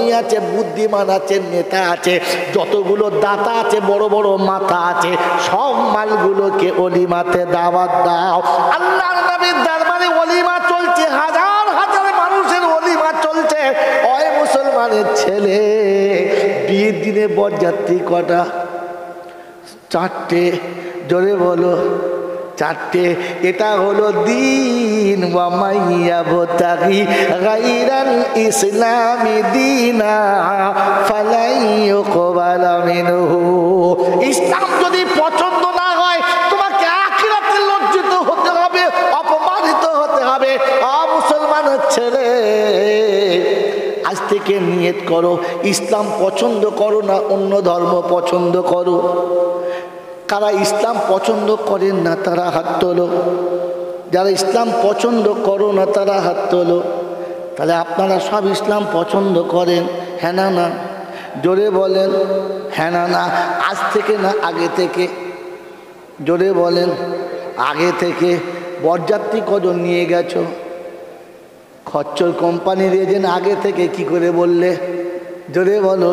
ধনী আছে, বুদ্ধিমান আছে, নেতা আছে, যতগুলো দাতা আছে, বড় বড় মাথা আছে, সব মালগুলোকে অলিমাতে দাওয়াত দাও। আল্লাহর নবীর দরবারে অলিমা চলছে, হাজার হাজার মানুষের অলিমা চলছে। ওই মুসলমানের ছেলে, বিয়ের দিনে বরযাত্রী কটা? 4টে। জোরে বলো, 4টে। এটা হলো দিন। ওয়ামাইয়া বতাগি গায়রাল ইসলামি দীনা ফালাই ইউকবালা মিনহু। ইসলাম যদি পছন্দ না হয়, তোমাকে আখিরাতে লজ্জিত হতে হবে, অপমানিত হতে হবে। মুসলমানের ছেলে, আজ থেকে নিয়ত করো, ইসলাম পছন্দ করো না অন্য ধর্ম পছন্দ করো। কারা ইসলাম পছন্দ করেন না তারা হাত তোলো। যারা ইসলাম পছন্দ করো না তারা হাত তোলো। তাহলে আপনারা সব ইসলাম পছন্দ করেন, হ্যাঁ না না? জোরে বলেন, হ্যাঁ না না? আজ থেকে না আগে থেকে? জোরে বলেন, আগে থেকে। বরযাত্রী কজন নিয়ে গেছো? খচ্চর কোম্পানির এজেন্ট আগে থেকে কি করে বললে? জোরে বলো।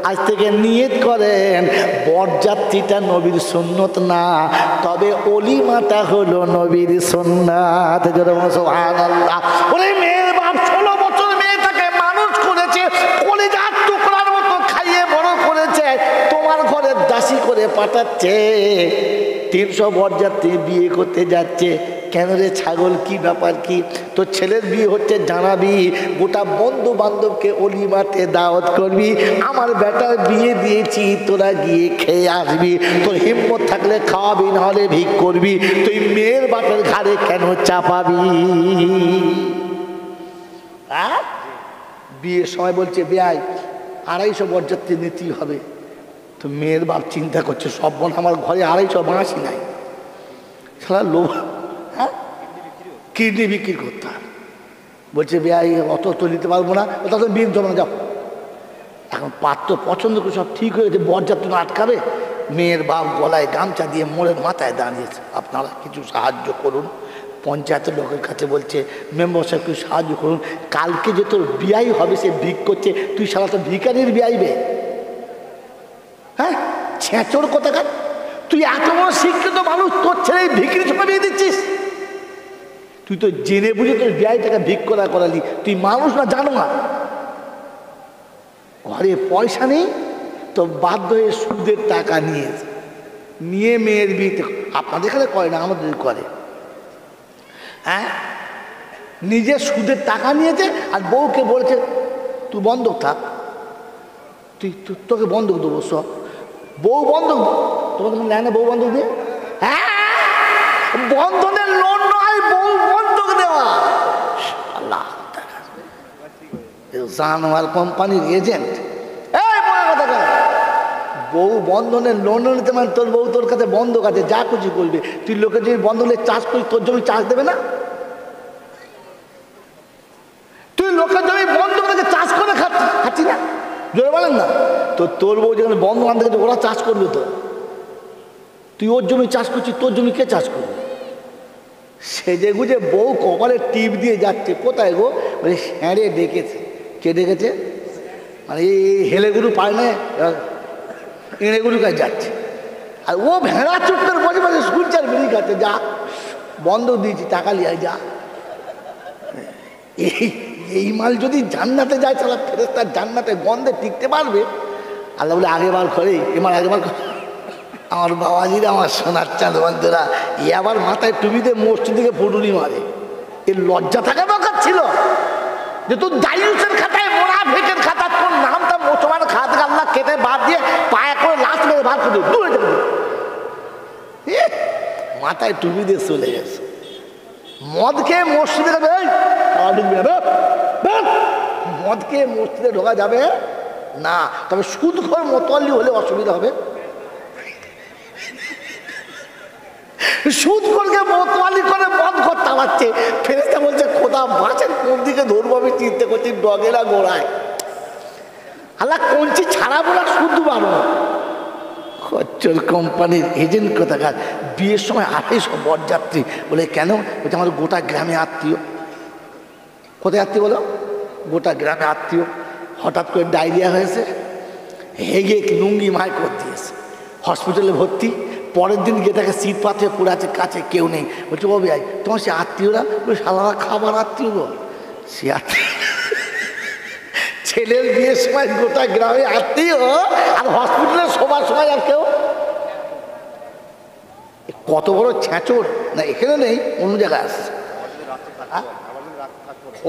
আজ থেকে নিয়ত করেন, বরযাত্রীটা নবীর সুন্নত না, তবে অলিমাটা হলো নবীর সুন্নাত। জোরে বলো সুবহানাল্লাহ। ওরে মেয়ের বাপ 16 বছর মেয়েটাকে মানুষ করেছে, কলিজার টুকরার মতো খাইয়ে বড় করেছে, তোমার ঘরে দাসী করে পাঠাচ্ছে। 300 বরযাত্রী বিয়ে করতে যাচ্ছে। কেন রে ছাগল, কি ব্যাপার কি? তোর ছেলের বিয়ে হচ্ছে জানাবি, গোটা বন্ধু বান্ধবকে অলিমাতে দাওয়াত করবি। আমার বেটার বিয়ে দিয়েছি, তোরা গিয়ে খেয়ে আসবি। তোর হিম্মত থাকলে খাওয়াবি, নাহলে ভিক করবি। তুই মেয়ের বাপের ঘাড়ে কেন চাপাবি? বিয়ের সময় বলছে বেয়াই 250 বরযাত্রী নিতেই হবে। তো মেয়ের বাপ চিন্তা করছে, সব বোন আমার ঘরে 250 বাঁশি নাই, সারা লোভ। হ্যাঁ, কিডনি বিক্রি করতে হবে। বলছে বেয়াই অত তো নিতে পারবো না, তত বিয়ে জমা যাও। এখন পাত্র পছন্দ করে সব ঠিক হয়ে গেছে, বরযাত্রী আটকাবে। মেয়ের বাপ গলায় গামছা দিয়ে মোড়ের মাথায় দাঁড়িয়েছে, আপনারা কিছু সাহায্য করুন। পঞ্চায়েতের লোকের কাছে বলছে, মেম্বার সাহেব কিছু সাহায্য করুন, কালকে যে তোর বিয়াই হবে সে ভিক করছে, তুই সারা তো ভিকারির বিয়াইবে। হ্যাঁ, ছেঁচোর কোথাকার, তুই এত বড় শিক্ষিত মানুষ, তোর ছেলে ভিকিরির সঙ্গে বিয়ে দিচ্ছিস? তুই তো জেনে বুঝে তোর বিয়াইটাকে ভিক করালি, তুই মানুষ না জানো না? ঘরে পয়সা নেই তো বাধ্য হয়ে সুদের টাকা নিয়ে মেয়ের বিয়েতে, আপনাদের এখানে করে না, আমাদের করে। হ্যাঁ, নিজে সুদের টাকা নিয়েছে আর বউকে বলেছে তুই বন্ধক থাক, তোকে বন্ধক দেবো সব। বউ বন্ধক, তোমাকে নেয় না বউ বন্ধক দিয়ে? হ্যাঁ, বন্ধনের লোন নয়, বউ বন্ধক দেওয়া। আল্লাহ, জানোয়ার কোম্পানির এজেন্ট। এই মনে কথা কেন, বউ বন্ধনের লোন নিতে মানে তোর বউ তোর কাছে বন্ধক আছে, যা খুশি করবে। তুই লোকের জমি বন্ধনে চাষ করিস, তোর জমি চাষ দেবে না? তুই লোকের জমি বন্ধক রেখে চাষ করে খাচ্ছি না? জোরে বলেন না। তো তোর বউ যেখানে বন্ধ বান্ধব থেকে ওরা চাষ করবে, তো তুই ওর জমি চাষ করছিস, তোর জমি কে চাষ করবে? সেজে গুজে বউ কপালে টিপ দিয়ে যাচ্ছে, কোথায় গো? বলে হ্যাঁড়ে ডেকেছে। কে ডেকেছে? মানে এই হেলেগুলো পায় না, এঁড়েগুলো কাছে যাচ্ছে। আর ও ভেড়া চুপ করে বসে বসে শুনছে আর বেরিয়ে খাচ্ছে, যা বন্ধক দিয়েছি, টাকা লিয়ে যা। এই মাল যদি জান্নাতে যায়, তাহলে ফেরেশতার জান্নাতে গন্ধে টিকতে পারবে? আল্লাহ বলে আগেবার ঘরে এবার আগেবার আমার বাবাজিরা, আমার সোনার চাঁদ বন্ধুরা, এ আবার মাথায় টুপিতে মসজিদ থেকে ফুটুনি মারে। এর লজ্জা থাকা দরকার ছিল যে তোর দায়ুসের খাতায়, মোনাফিকের খাতা, তোর নামটা মুসলমান খাত আল্লাহ কেটে বাদ দিয়ে পায়ে করে লাশ মেরে ভাত করে দূরে যাবে। মাথায় টুপি দিয়ে চলে গেছে, মদ খেয়ে মসজিদে যাবে। মদ খেয়ে মসজিদে ঢোকা যাবে না, তবে সুদখোর মোতোয়াল্লি হলে অসুবিধা হবে। সুদখোরকে মোতোয়াল্লি করে মদ ঘর তাড়াচ্ছে। ফেরেশতা বলছে খোদা বাঁচেন, কোন দিকে ধরবো আমি চিন্তা করছি, ডগেরা গোড়ায়। আল্লাহ কঞ্চি ছাড়াবো না, শুধু পারবো। খচ্চর কোম্পানির এজেন্ট কোথাকার। বিয়ের সময় 250 বরযাত্রী। বলে কেন? বলছে আমার গোটা গ্রামে আত্মীয়। কোথায় আত্মীয় বলো? গোটা গ্রামে আত্মীয়। হঠাৎ করে ডায়রিয়া হয়েছে, হেগে লুঙ্গি মায় করে দিয়েছে, হসপিটালে ভর্তি। পরের দিন গিয়ে তাকে সিট পাথরে পড়ে আছে, কাছে কেউ নেই। বলছে ও ভাই তোমার সে আত্মীয়রা, ওই সালারা খাবার আত্মীয় গো, সে আত্মীয় ছেলের বিয়ের সময় গোটা গ্রামে আত্মীয়, আর হসপিটালে শোবার সময় আর কেউ। কত বড় ছ্যাঁচড় না, এখানে নেই, অন্য জায়গায় আসছে।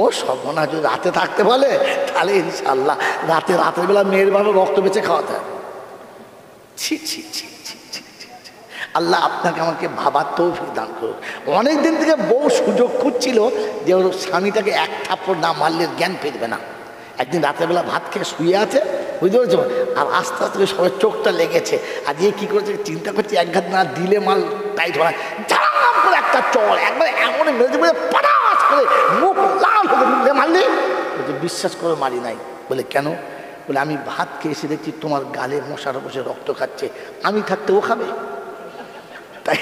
ও সর্বনা, যদি রাতে থাকতে বলে তাহলে ইনশাল্লাহ রাতের বেলা মেয়ের ভাবে রক্ত বেঁচে খাওয়াতে হবে। ছি ছি ছি ছি ছি ছি। আল্লাহ আপনাকে আমাকে ভাবার তৌফিক দান করুন। অনেক দিন থেকে বউ সুযোগ খুঁজছিল যে ওর স্বামীটাকে এক থাপ্পড় না মারলে জ্ঞান ফিরবে না। একদিন রাতের বেলা ভাত খেয়ে শুয়ে আছে, বুঝতে পেরেছ, আর আস্তে আস্তে সবাই চোখটা লেগেছে, আর যে কী করেছে চিন্তা করছে এক ঘাত না দিলে মাল টাইট হয়, ঝাম করে একটা চল একবার এমন মেরেছে, বলে পাড়াস করে মুখ লাল হয়ে মারলি। বলছে বিশ্বাস করে মারি নাই। বলে কেন? বলে আমি ভাত খেয়ে এসে দেখছি তোমার গালে মশার বসে রক্ত খাচ্ছে, আমি থাকতে ও খাবে? তাই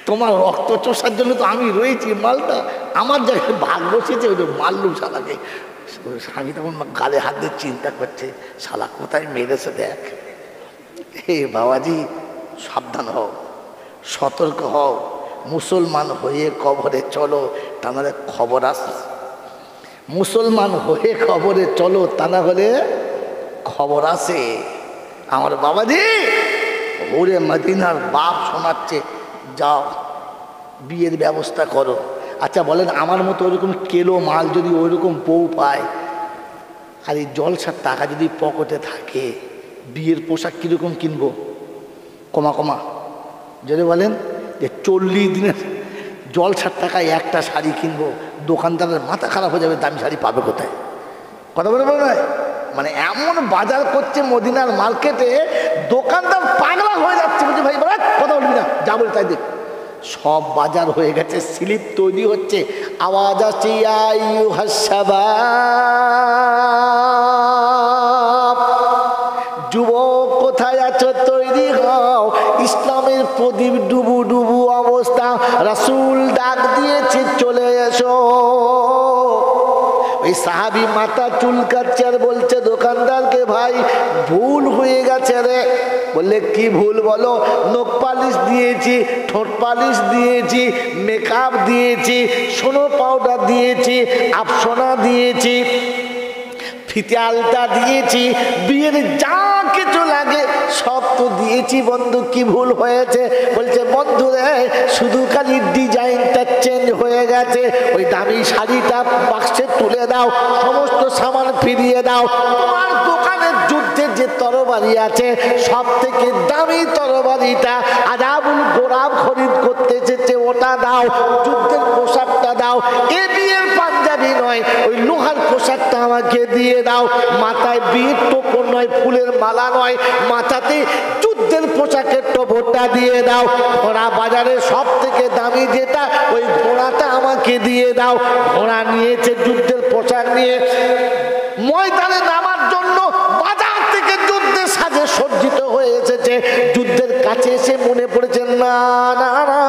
তোমার রক্ত চষার জন্য তো আমি রয়েছি, মালটা আমার জায়গায় ভাগ বসেছে, ওই মারলুম শালাকে। স্বামী তখন গালে হাত দিয়ে চিন্তা করছে, শালা কোথায় মেরেছে দেখ। হে বাবাজি, সাবধান হও, সতর্ক হও, মুসলমান হয়ে কবরে চলো, তা নাহলে খবর আসে। মুসলমান হয়ে কবরে চলো, তা না হলে খবর আসে। আমার বাবাজি ওরে মদিনার বাপ শোনাচ্ছে, যাও বিয়ের ব্যবস্থা করো। আচ্ছা বলেন, আমার মতো ওইরকম কেলো মাল যদি ওইরকম বউ পায়, আর এই জলসার টাকা যদি পকেটে থাকে, বিয়ের পোশাক কীরকম কিনবো? কমা যদি বলেন যে 40 দিনের জলসার টাকায় একটা শাড়ি কিনবো, দোকানদারের মাথা খারাপ হয়ে যাবে, দামি শাড়ি পাবে কোথায়? কথা বলে বলে নয়, মানে এমন বাজার করছে মদিনার মার্কেটে, দোকানদার পাগলা হয়ে যাচ্ছে। বলছে ভাই বলে কথা বলবি না, যা বলি তাই দেখ। সব বাজার হয়ে গেছে, স্লিপ তৈরি হচ্ছে, আওয়াজ আসছে, যুবক কোথায় আছো, তৈরি হও, ইসলামের প্রদীপ ডুবু ডুবু অবস্থা, রাসূল ডাক দিয়েছে চলে এসো। ওই সাহাবী মাথা চুলকাচ্ছে আর বলছে দোকানদারকে, ভাই ভুল হয়ে গেছে রে। বললে কি ভুল বলো? নখ পালিশ দিয়েছি, ঠোঁট পালিশ দিয়েছি, মেকআপ দিয়েছি, সোনো পাউডার দিয়েছি, আফসোনা দিয়েছি, ফিতে আলতা দিয়েছি, বিয়ের যা কিছু লাগে সব তো দিয়েছি বন্ধু, কি ভুল হয়েছে? বলছে বন্ধু রে, শুধু খালি ডিজাইনটা চেঞ্জ হয়ে গেছে, ওই দামি শাড়িটা বাক্সে তুলে দাও, সমস্ত সামান ফিরিয়ে দাও। তোমার দোকানের যুদ্ধের যে তরবারি আছে, সব থেকে দামি তরবারিটা আজাবুল গোরাব খরিদ করতে এসেছে, ওটা দাও। যুদ্ধের পোশাকটা দাও, এ বিয়ের পাঞ্জাবি নয়, ওই লোহার পোশাকটা আমাকে দিয়ে দাও। মাথায় বিয়ের টোপর নয়, ফুলের মালা নয়, মাথাতে যুদ্ধের পোশাকের টোপরটা দিয়ে দাও। ঘোড়া বাজারে সব থেকে দামি যেটা, ওই ঘোড়াটা আমাকে দিয়ে দাও। ঘোড়া নিয়েছে, যুদ্ধের পোশাক নিয়ে ময়দানে নামার জন্য বাজার থেকে যুদ্ধের সাজে সজ্জিত হয়ে এসেছে। যুদ্ধের কাছে এসে মনে পড়েছে, না না না,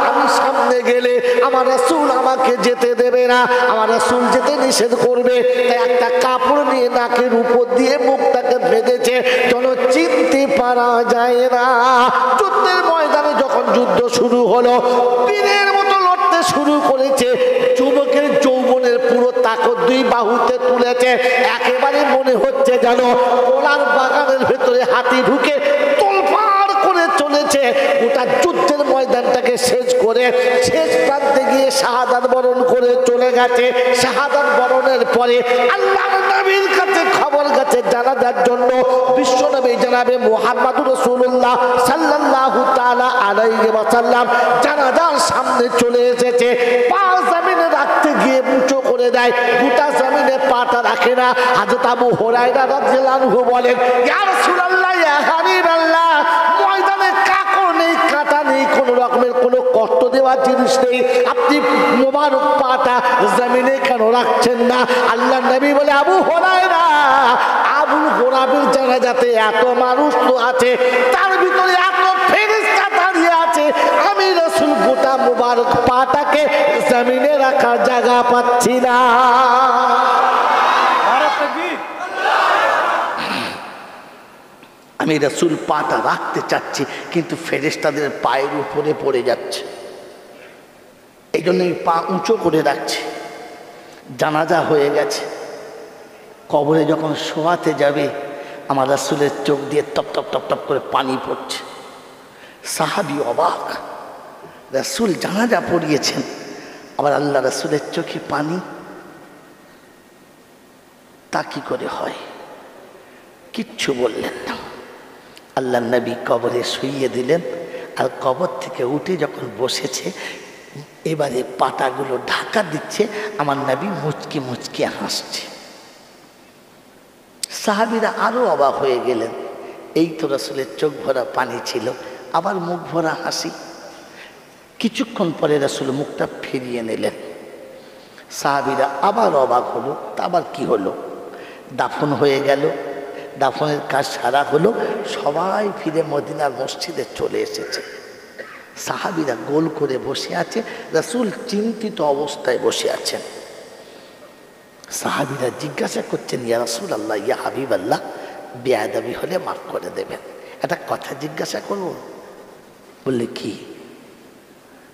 আমি সামনে গেলে আমার রাসূল আমাকে যেতে দেবে না, আমার রাসূল যেতে নিষেধ করবে। তাই একটা কাপড় নিয়ে নাকের উপর দিয়ে মুখটাকে বেঁধেছে, যেন চিনতে পারা যায় না। যুদ্ধের ময়দানে যখন যুদ্ধ শুরু হলো, বীরের মতো লড়তে শুরু করেছে। যুবকের যৌবনের পুরো তাকত দুই বাহুতে তুলেছে, একেবারে মনে হচ্ছে যেন পোলার বাগানের ভেতরে হাতি ঢুকে তোলপাড় করে চলেছে। গোটা যুদ্ধের ময়দানটাকে শেষ করে শেষ প্রান্তে গিয়ে শাহাদাত বরণ করে চলে গেছে। শাহাদাত বরণের পরে আল্লাহর নবীর কাছে খবর গেছে জানাজার জন্য। বিশ্বনবী জনাবে মুহাম্মদুর রাসূলুল্লাহ সাল্লাল্লাহু তাআলা আলাইহি ওয়াসাল্লাম জানাজার সামনে চলে এসেছে। পা জমিনে রাখতে গিয়ে মুচো করে দেয়, গোটা জমিনে পাটা রাখে না। হযরত আবু হুরায়রা রাদিয়াল্লাহু আনহু বলেন, ইয়া রাসূলুল্লাহ, ইয়া হাবিবাল্লাহ, ময়দানে কাকর নেই, কাঁটা নেই, কোন রকমের কোনো কষ্ট দেওয়ার জিনিস নেই, আপনি মোবারক পাটা জমিনে কেন রাখছেন না? আল্লাহ নবী বলে, আবু হুরায়রা, আবুল গোরাবের জানাজাতে এত মানুষ তো আছে, তার ভিতরে এত ফেরেশতা দাঁড়িয়ে আছে, আমি রাসূল গোটা মোবারক পাটাকে জমিনে রাখার জায়গা পাচ্ছি না। আমি রাসূল পাটা রাখতে চাচ্ছি, কিন্তু ফেরেশতাদের পায়ের উপরে পড়ে যাচ্ছে। এই জন্য আমি পা উঁচু করে রাখছি। জানাজা হয়ে গেছে, কবরে যখন শোয়াতে যাবে আমার রাসূলের চোখ দিয়ে টপ টপ টপ টপ করে পানি পড়ছে। সাহাবী অবাক, রাসূল জানাজা পড়িয়েছেন, আবার আল্লাহ রাসূলের চোখে পানি, তা কি করে হয়? কিচ্ছু বললেন না। আল্লাহ নবী কবরে শুইয়ে দিলেন, আর কবর থেকে উঠে যখন বসেছে, এবারে পাতাগুলো ঢাকা দিচ্ছে, আমার নবী মুচকি মুচকি হাসছে। সাহাবীরা আরো অবাক হয়ে গেলেন, এই তো রাসূলের চোখ ভরা পানি ছিল, আবার মুখ ভরা হাসি। কিছুক্ষণ পরে রাসূল মুখটা ফিরিয়ে নিলেন। সাহাবীরা আবার অবাক হলো, তা আবার কি হলো? দাফন হয়ে গেল, দাফনের কাজ সারা হলো, সবাই ফিরে মদিনার মসজিদে চলে এসেছে। সাহাবীরা গোল করে বসে আছে, রাসূল চিন্তিত অবস্থায় বসে আছেন। সাহাবীরা জিজ্ঞাসা করছেন, ইয়া রাসূলুল্লাহ, ইয়া হাবিবাল্লাহ, বেয়াদবি হলে মাফ করে দেবেন, একটা কথা জিজ্ঞাসা করব। বললে কি?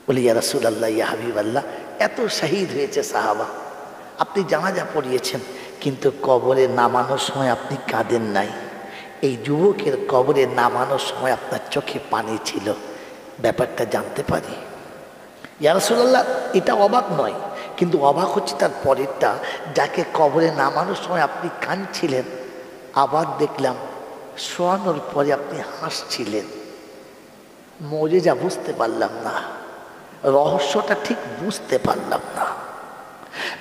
বলি, ইয়া রাসূলুল্লাহ, ইয়া হাবিবাল্লাহ, এত শহীদ হয়েছে সাহাবা, আপনি জানাজা পড়িয়েছেন, কিন্তু কবরে নামানোর সময় আপনি কাঁদেন নাই। এই যুবকের কবরে নামানোর সময় আপনার চোখে পানি ছিল, ব্যাপারটা জানতে পারি? ইয়া রাসূলুল্লাহ, এটা অবাক নয়, কিন্তু অবাক হচ্ছে তার পরেরটা, যাকে কবরে নামানোর সময় আপনি কাঁদছিলেন, আবার দেখলাম শোয়ানোর পরে আপনি হাসছিলেন। মজেজা বুঝতে পারলাম না, রহস্যটা ঠিক বুঝতে পারলাম না।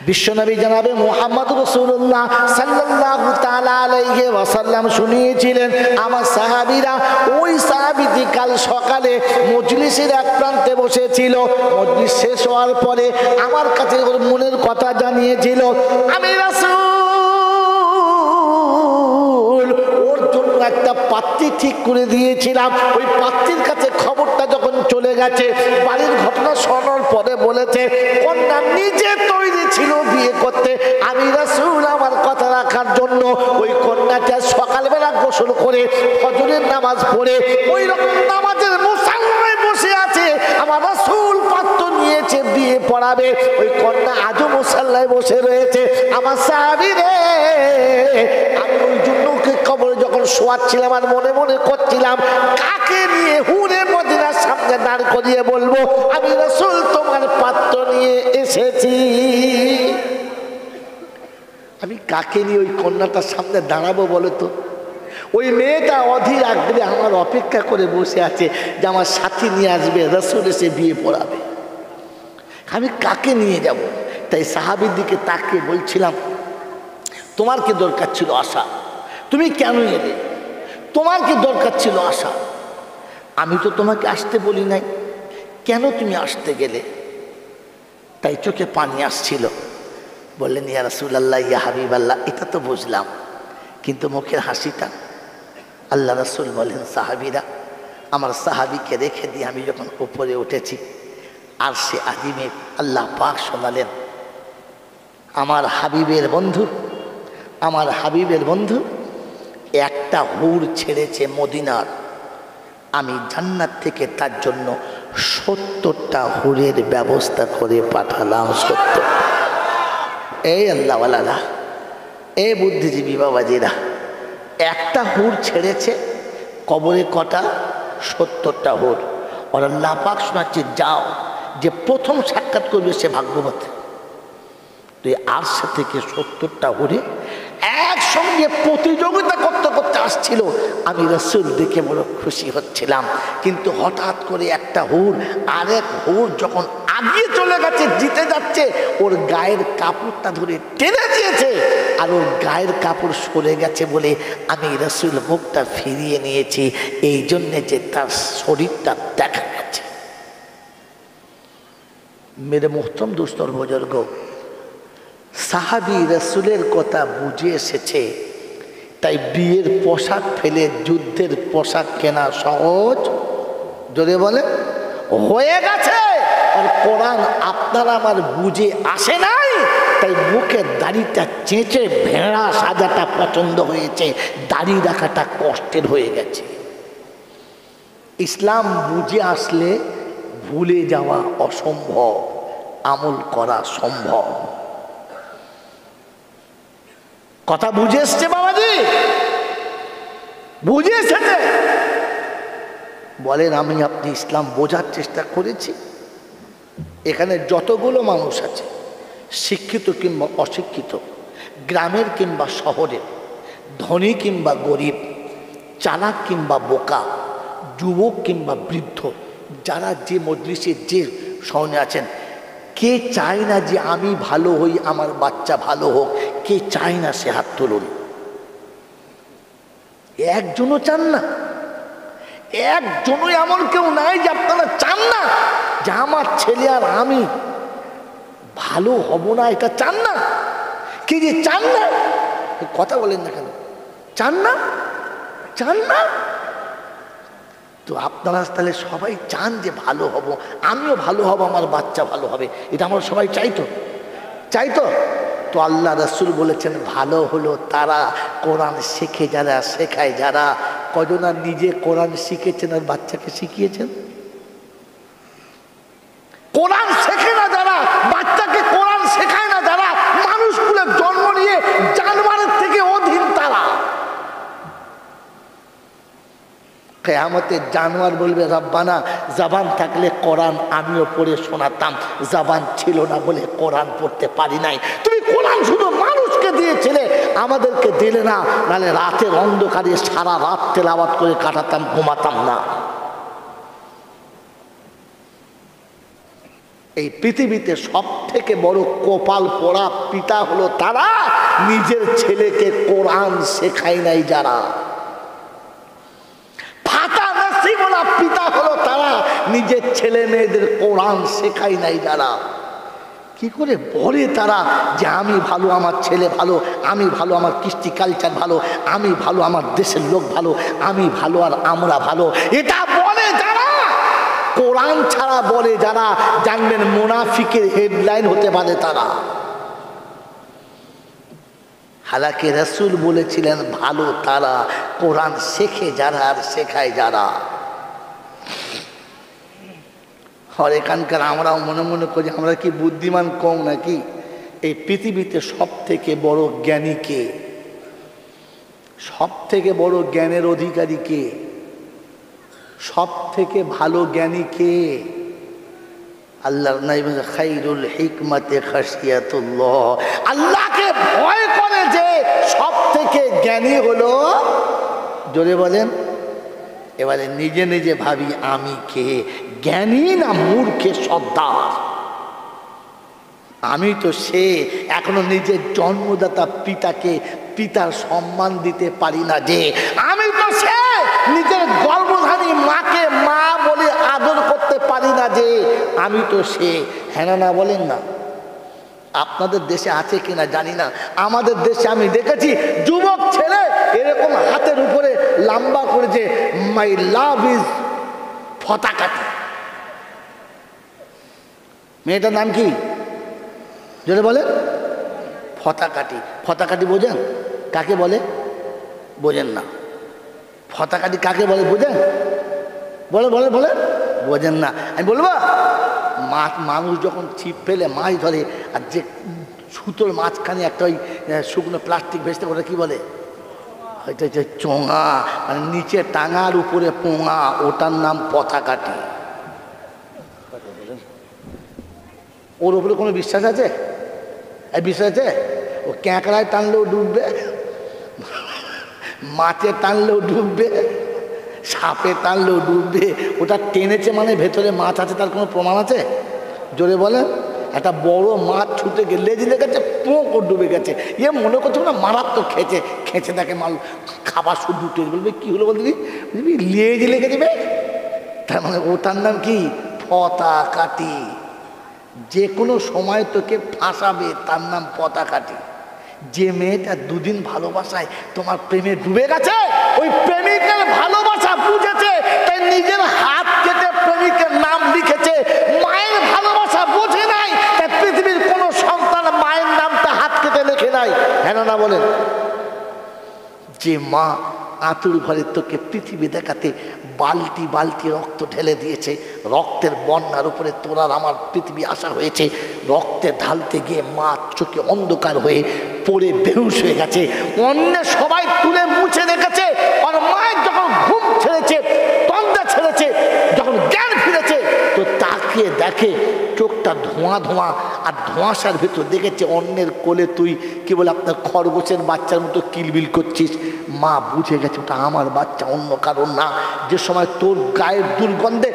বিশ্বনবী জনাবে মুহাম্মদ রাসূলুল্লাহ সাল্লাল্লাহু তাআলা আলাইহি ওয়াসাল্লাম শুনিয়েছিলেন, আমার সাহাবীরা, ওই সাহাবীটি কাল সকালে মজলিসের এক প্রান্তে বসেছিল, মজলিস শেষ হওয়ার পরে আমার কাছে ওর মনের কথা জানিয়েছিল। আমি রাসূল ওর জন্য একটা পাত্রী ঠিক করে দিয়েছিলাম, ওই পাত্রীর কাছে খবরটা যখন চলে গেছে, বাড়ির ঘটনা শোনার পরে বলেছে, কন্যা নিজে তৈরি ছিল বিয়ে করতে। আমি রাসূল আমার কথা রাখার জন্য ওই কন্যাটা সকালবেলা গোসল করে ফজরের নামাজ পড়ে ওই রকম নামাজের মুসাল্লায় বসে আছে। আমার রাসূল পাত্র নিয়েছে, বিয়ে পড়াবে, ওই কন্যা আজও মুসাল্লায় বসে রয়েছে। আমার সাহাবী রে, আমি ওই জন্য কবরে যখন শোয়াচ্ছিলাম আর মনে মনে করছিলাম, কাকে নিয়ে হুরে মদিনার সামনে দাঁড় করিয়ে বলবো আমি রাসূল তোমার পাত্র নিয়ে এসেছি। আমি কাকে নিয়ে ওই কন্যাটার সামনে দাঁড়াবো বলো তো? ওই মেয়েটা অধীর আগ্রহে আমার অপেক্ষা করে বসে আছে যে আমার সাথী নিয়ে আসবে, রাসূল এসে বিয়ে পড়াবে। আমি কাকে নিয়ে যাব? তাই সাহাবীর দিকে তাকিয়ে বলছিলাম, তোমার কি দরকার ছিল আসা? তুমি কেন এলে? তোমার কি দরকার ছিল আসা? আমি তো তোমাকে আসতে বলি নাই, কেন তুমি আসতে গেলে? তাই চোখে পানি আসছিল। বললেন, ইয়া রাসূলুল্লাহ, ইয়া হাবিবাল্লাহ, এটা তো বুঝলাম, কিন্তু মুখের হাসিটা? আল্লাহ রাসূল বলেন, সাহাবীরা, আমার সাহাবীকে রেখে দিয়ে আমি যখন উপরে উঠেছি, আর সে আজিমে আল্লাহ পাক শোনালেন, আমার হাবিবের বন্ধু, আমার হাবিবের বন্ধু একটা হুর ছেড়েছে মদিনার, আমি জান্নাত থেকে তার জন্য 70টা হুরের ব্যবস্থা করে পাঠালাম। 70। এই আল্লাহওয়ালারা, এই বুদ্ধিজীবী বাবাজিরা, একটা হুর ছেড়েছে, কবরে কটা? 70টা হুর। আর আল্লাহ পাক শোনাচ্ছে, যাও, যে প্রথম সাক্ষাৎ করবে সে ভাগ্যবতী। তুই আরশা থেকে 70টা হুরে একসঙ্গে প্রতিযোগিতা করতে করতে আসছিল। আমি রাসূল দেখে বড় খুশি হচ্ছিলাম, কিন্তু হঠাৎ করে একটা হুর আরেক হুর যখন আগিয়ে চলে গেছে, জিতে যাচ্ছে, ওর গায়ের কাপড়টা ধরে টেনে দিয়েছে, আর ওর গায়ের কাপড় সরে গেছে বলে আমি রাসূল মুখটা ফিরিয়ে নিয়েছি, এই জন্যে যে তার শরীরটা দেখা গেছে। মেরে মোহতরম দুস্তর বুজুর্গ, সাহাবী রাসূলের কথা বুঝে এসেছে, তাই বিয়ের পোশাক ফেলে যুদ্ধের পোশাক কেনা সহজ, যদি বলে হয়ে গেছে। আর কোরআন আপনার আমার বুঝে আসে নাই, তাই তাই মুখের দাড়িটা চেঁচে ভেড়া সাজাটা পছন্দ হয়েছে, দাড়ি রাখাটা কষ্টের হয়ে গেছে। ইসলাম বুঝে আসলে ভুলে যাওয়া অসম্ভব, আমল করা সম্ভব। কথা বুঝে এসছে বাবাজি? বুঝে এসেছে? বলেন আমি আপনি ইসলাম বোঝার চেষ্টা করেছি? এখানে যতগুলো মানুষ আছে, শিক্ষিত কিংবা অশিক্ষিত, গ্রামের কিংবা শহরের, ধনী কিংবা গরিব, চালাক কিংবা বোকা, যুবক কিংবা বৃদ্ধ, যারা যে মজলিসে যে শহরে আছেন, কে চায় না যে আমি ভালো হই, আমার বাচ্চা ভালো হোক? কে চায় না? সে হাত তুলুন। একজনও চান না? একজনও এমন কেউ নাই যে আপনারা চান না যে আমার ছেলে আর আমি ভালো হব না? এটা চান না? কে যে চান না? কথা বলেন না কেন? চান না? চান না? তো আপনারা তাহলে সবাই চান যে ভালো হব, আমিও ভালো হব, আমার বাচ্চা ভালো হবে, এটা আমরা সবাই চাইতো? চাইতো তো আল্লাহ রাসূল বলেছেন ভালো হলো তারা কোরআন শেখে যারা, শেখায় যারা। কজন আর নিজে কোরআন শিখেছেন আর বাচ্চাকে শিখিয়েছেন? কোরআন শেখে না যারা, বাচ্চাকে কোরআন শেখায় না যারা, মানুষগুলো জন্ম নিয়ে জানোয়ারের থেকে অধীন তারা। কিয়ামতে জানোয়ার বলবে রব্বানা জবান থাকলে কোরআন আমিও পড়ে শোনাতাম, জবান ছিল না বলে কোরআন পড়তে পারি নাই। তুমি কোরআন শুধু মানুষকে দিয়েছিলে, আমাদেরকে দিলে না, নাহলে রাতের অন্ধকারে সারা রাত তেলাওয়াত করে কাটাতাম, ঘুমাতাম না। এই পৃথিবীতে সব থেকে বড় কপাল পোড়া পিতা হলো তারা, নিজের ছেলেকে কোরআন শেখায় নাই যারা। পিতা হলো তারা, নিজের ছেলে মেয়েদের কোরআন শেখাই নাই যারা। কি করে বলে তারা যে আমি ভালো, আমার ছেলে ভালো, আমি ভালো, আমার কৃষ্টি কালচার ভালো, আমি ভালো, আমার দেশের লোক ভালো, আমি ভালো আর আমরা ভালো? এটা বলে যারা, কোরআন ছাড়া বলে যারা, জানবেন মুনাফিকের হেডলাইন হতে পারে তারা। হালাকে রাসূল বলেছিলেন ভালো তারা, কোরআন শেখে যারা আর শেখায় যারা। আর এখানকার আমরাও মনে মনে করি আমরা কি বুদ্ধিমান কম নাকি? এই পৃথিবীতে সব থেকে বড় জ্ঞানী কে? সব থেকে বড় জ্ঞানের অধিকারী কে? সব থেকে ভালো জ্ঞানী কে? আল্লাহর নাম খায়রুল হিকমাতে খাশিয়াতুল্লাহ। আল্লাহকে ভয় করে যে সব থেকে জ্ঞানী হলো, জোরে বলেন। এবারে নিজে নিজে ভাবি আমি কে? জ্ঞানী না মূর্খে সর্দার? আমি তো সে এখনো নিজের জন্মদাতা পিতাকে পিতার সম্মান দিতে পারি না যে। আমি তো সে নিজের গর্ভধারী মাকে মা বলে আদর করতে পারি না যে। আমি তো সে। হ্যাঁ না বলেন না? আপনাদের দেশে আছে কিনা জানি না, আমাদের দেশে আমি দেখেছি যুবক ছেলে এরকম হাতের উপরে লম্বা করেছে মাই লাভ ইজ ফতাকাটি। মেয়েটার নাম কি যদি বলে? ফতাকাটি। ফতাকাটি বোঝেন কাকে বলে? বোঝেন না। ফতাকাটি কাকে বলে বোঝেন? বলে বলে বলে বোঝেন না। আমি বলবো মানুষ যখন ছিপ ফেলে মাছ ধরে, আর যে সুতোর মাঝখানে একটা ওই শুকনো প্লাস্টিক ভেসতে, ওটা কি বলে? ওইটা হচ্ছে চোঙা, মানে নিচে টাঙার উপরে পোঙা, ওটার নাম পতাকাটি। ওর উপরে কোনো বিশ্বাস আছে? বিশ্বাস আছে? ও ক্যাঁকড়ায় টানলেও ডুববে, মাছে টানলেও ডুববে, সাপে টানলেও ডুববে। ওটা টেনেছে মানে ভেতরে মাছ আছে, তার কোনো প্রমাণ আছে? জোরে বলেন। একটা বড় মাছ ছুটে গিয়ে লেজ লেগেছে, পোঁক ডুবে গেছে, ইয়ে মনে করছে না মারাত্মক খেয়েছে, খেঁচে তাকে মাল খাবার শুধু উঠে বলবে কি হলো বলবি, লেজ লেগে দেবে। তার মানে ওটার নাম কি? পতাকাটি। যে কোনো সময় তোকে ফাঁসাবে, তার নাম পতাকাটি। যে মেয়েটা দুদিন ভালোবাসায় তোমার প্রেমে ডুবে গেছে, ওই প্রেমিকের ভালোবাসা বুঝেছে, তাই নিজের হাত কেটে প্রেমিকের নাম লিখেছে। মায়ের ভালোবাসা বোঝে নাই, তাই পৃথিবীর কোনো সন্তান মায়ের নামটা হ্যাঁ না বলেন? যে মা আতুর ঘরে তোকে পৃথিবী দেখাতে বালতি বালতি রক্ত ঢেলে দিয়েছে, রক্তের বন্যার উপরে তোর আর আমার পৃথিবী আসা হয়েছে, রক্তে ঢালতে গিয়ে মা চোখে অন্ধকার হয়ে পড়ে বেহুশ হয়ে গেছে, অন্য সবাই তুলে মুছে রেখেছে, আর মায়ের যখন ঘুম ছেড়েছে, তন্দা ছেড়েছে, যখন জ্ঞান ফিরেছে তো তাকিয়ে দেখে চোখটা ধোঁয়া ধোঁয়া, আর ধোঁয়াশার ভেতর দেখেছে অন্যের কোলে তুই কি বলে আপনার খরগোশের বাচ্চার মতো কিলবিল করছিস। মা বুঝে গেছে ওটা আমার বাচ্চা, অন্য কারণ না। যে সময় তোর গায়ের দুর্গন্ধে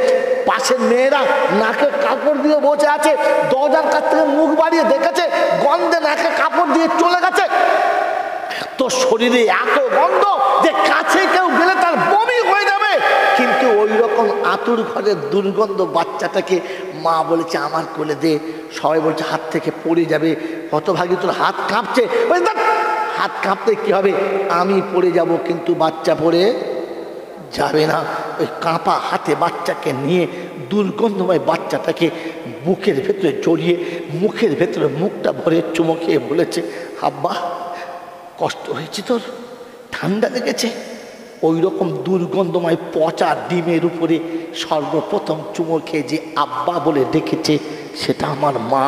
পাশের মেয়েরা নাকে কাপড় দিয়ে বসে আছে, দরজার কাছ থেকে মুখ বাড়িয়ে দেখেছে, গন্ধে নাকে কাপড় দিয়ে চলে গেছে, তোর শরীরে এত গন্ধ যে কাছে কেউ গেলে তার বমি হয়ে যাবে, কিন্তু ওই রকম আতুর ঘরের দুর্গন্ধ বাচ্চাটাকে মা বলেছে আমার কোলে দে। সবাই বলছে হাত থেকে পড়ে যাবে, হতভাগী তোর হাত কাঁপছে। হাত কাঁপতে কি হবে, আমি পড়ে যাব কিন্তু বাচ্চা পড়ে যাবে না। ওই কাঁপা হাতে বাচ্চাকে নিয়ে দুর্গন্ধময় বাচ্চাটাকে বুকের ভেতরে জড়িয়ে মুখের ভেতরে মুখটা ভরে চুমো খেয়ে বলেছে, আব্বা কষ্ট হয়েছে তোর, ঠান্ডা লেগেছে? ওই রকম দুর্গন্ধময় পচা ডিমের উপরে সর্বপ্রথম চুমো খেয়ে যে আব্বা বলে ডেকেছে সেটা আমার মা।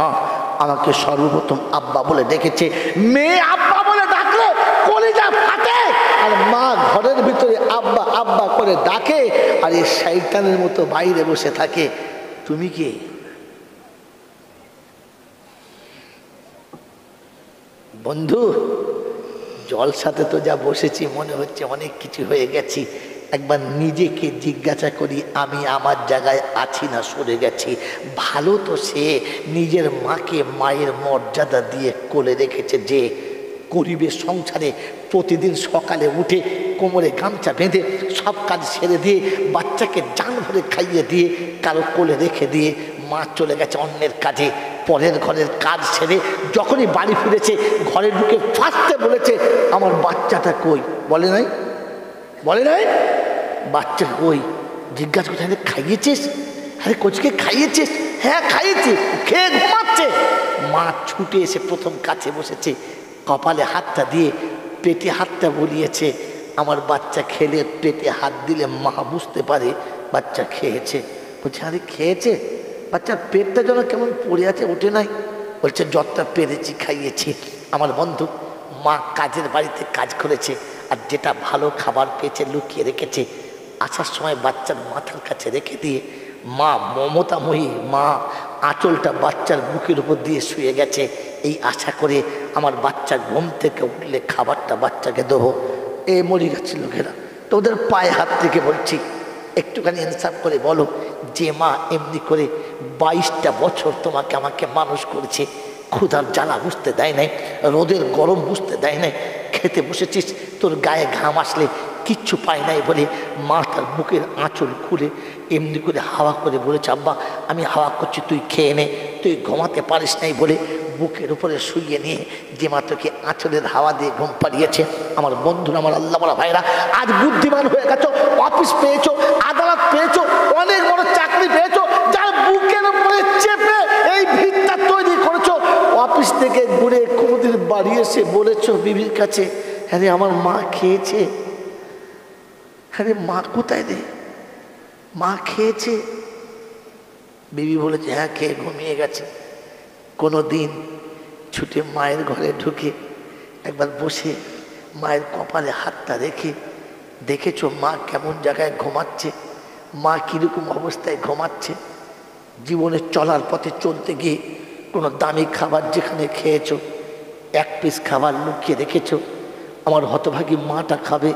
আমাকে সর্বপ্রথম আব্বা বলে ডেকেছে। মেয়ে আব্বা বলে ডাকলে কলিজা ফাটে, আর মা ঘরের ভিতরে আব্বা আব্বা করে ডাকে, আর এই শয়তানের মতো বাইরে বসে থাকে। তুমি কে? বন্ধু, জলসাতে তো যা বসেছি মনে হচ্ছে অনেক কিছু হয়ে গেছি। একবার নিজেকে জিজ্ঞাসা করি, আমি আমার জায়গায় আছি না সরে গেছি? ভালো তো সে নিজের মাকে মায়ের মর্যাদা দিয়ে কোলে রেখেছে, যে গরিবের সংসারে প্রতিদিন সকালে উঠে কোমরে গামছা বেঁধে সব কাজ সেরে দিয়ে বাচ্চাকে জান ভরে খাইয়ে দিয়ে কারো কোলে রেখে দিয়ে মা চলে গেছে অন্যের কাজে। পরের ঘরের কাজ সেরে যখনই বাড়ি ফিরেছে ঘরে ঢুকে ফার্স্টে বলেছে, আমার বাচ্চাটা কই? বলে নাই? বলে নাই? বাচ্চা কই? জিজ্ঞাসা করছে, আরে খাইয়েছিস? আরে কোচকে খাইয়েছিস? হ্যাঁ খাইয়েছি, খেয়ে ঘুমাচ্ছে। মা ছুটে এসে প্রথম কাছে বসেছে, কপালে হাতটা দিয়ে পেটে হাতটা বলিয়েছে। আমার বাচ্চা খেলে পেটে হাত দিলে মা বুঝতে পারে বাচ্চা খেয়েছে। বলছে, আরে খেয়েছে? বাচ্চার পেটটা যেন কেমন পড়ে আছে, ওঠে নাই। বলছে, যতটা পেরেছি খাইয়েছি। আমার বন্ধু, মা কাজের বাড়িতে কাজ করেছে, আর যেটা ভালো খাবার পেয়েছে লুকিয়ে রেখেছে। আসার সময় বাচ্চার মাথার কাছে রেখে দিয়ে মা মমতাময়ী মা আঁচলটা বাচ্চার বুকের উপর দিয়ে শুয়ে গেছে, এই আশা করে আমার বাচ্চা ঘুম থেকে উঠলে খাবারটা বাচ্চাকে দেবো। এ মরে গেছে লোকেরা। তো ওদের পায়ে হাত থেকে বলছি, একটুখানি ইনসাফ করে বলো, যে মা এমনি করে 22টা বছর তোমাকে আমাকে মানুষ করেছে, ক্ষুধার জ্বালা বুঝতে দেয় নাই, রোদের গরম বুঝতে দেয় নাই, খেতে বসেছিস তোর গায়ে ঘাম আসলে কিচ্ছু পায় নাই বলে মা তার বুকের আঁচল খুলে এমনি করে হাওয়া করে বলেছে, আব্বা আমি হাওয়া করছি, তুই খেয়ে নে। তুই ঘুমাতে পারিস নাই বলে বুকের উপরে শুইয়ে নিয়ে যে মা তোকে আঁচলের হাওয়া দিয়ে ঘুম পাড়িয়েছে। আমার বন্ধুরা, আমার আল্লাহ বলা ভাইরা, আজ বুদ্ধিমান হয়ে গেছো, অফিস পেয়েছো, আদালত পেয়েছো, অনেক বড় চাকরি পেয়েছো, যার বুকের উপরে চেপে এই ভিড়টা তৈরি করেছো। অফিস থেকে ঘুরে কোনোদিন বাড়ি এসে বলেছো বিবির কাছে, হ্যাঁ রে আমার মা খেয়েছে? হ্যাঁ রে মা কোথায় রে? মা খেয়েছে? বিবি বলেছে, হ্যাঁ খেয়ে ঘুমিয়ে গেছে। কোনো দিন ছুটে মায়ের ঘরে ঢুকে একবার বসে মায়ের কপালে হাতটা রেখে দেখেছো মা কেমন জায়গায় ঘুমাচ্ছে, মা কীরকম অবস্থায় ঘুমাচ্ছে? জীবনে চলার পথে চলতে গিয়ে কোনো দামি খাবার যেখানে খেয়েছো, এক পিস খাবার লুকিয়ে রেখেছো, আমার হতভাগী মাটা খাবে,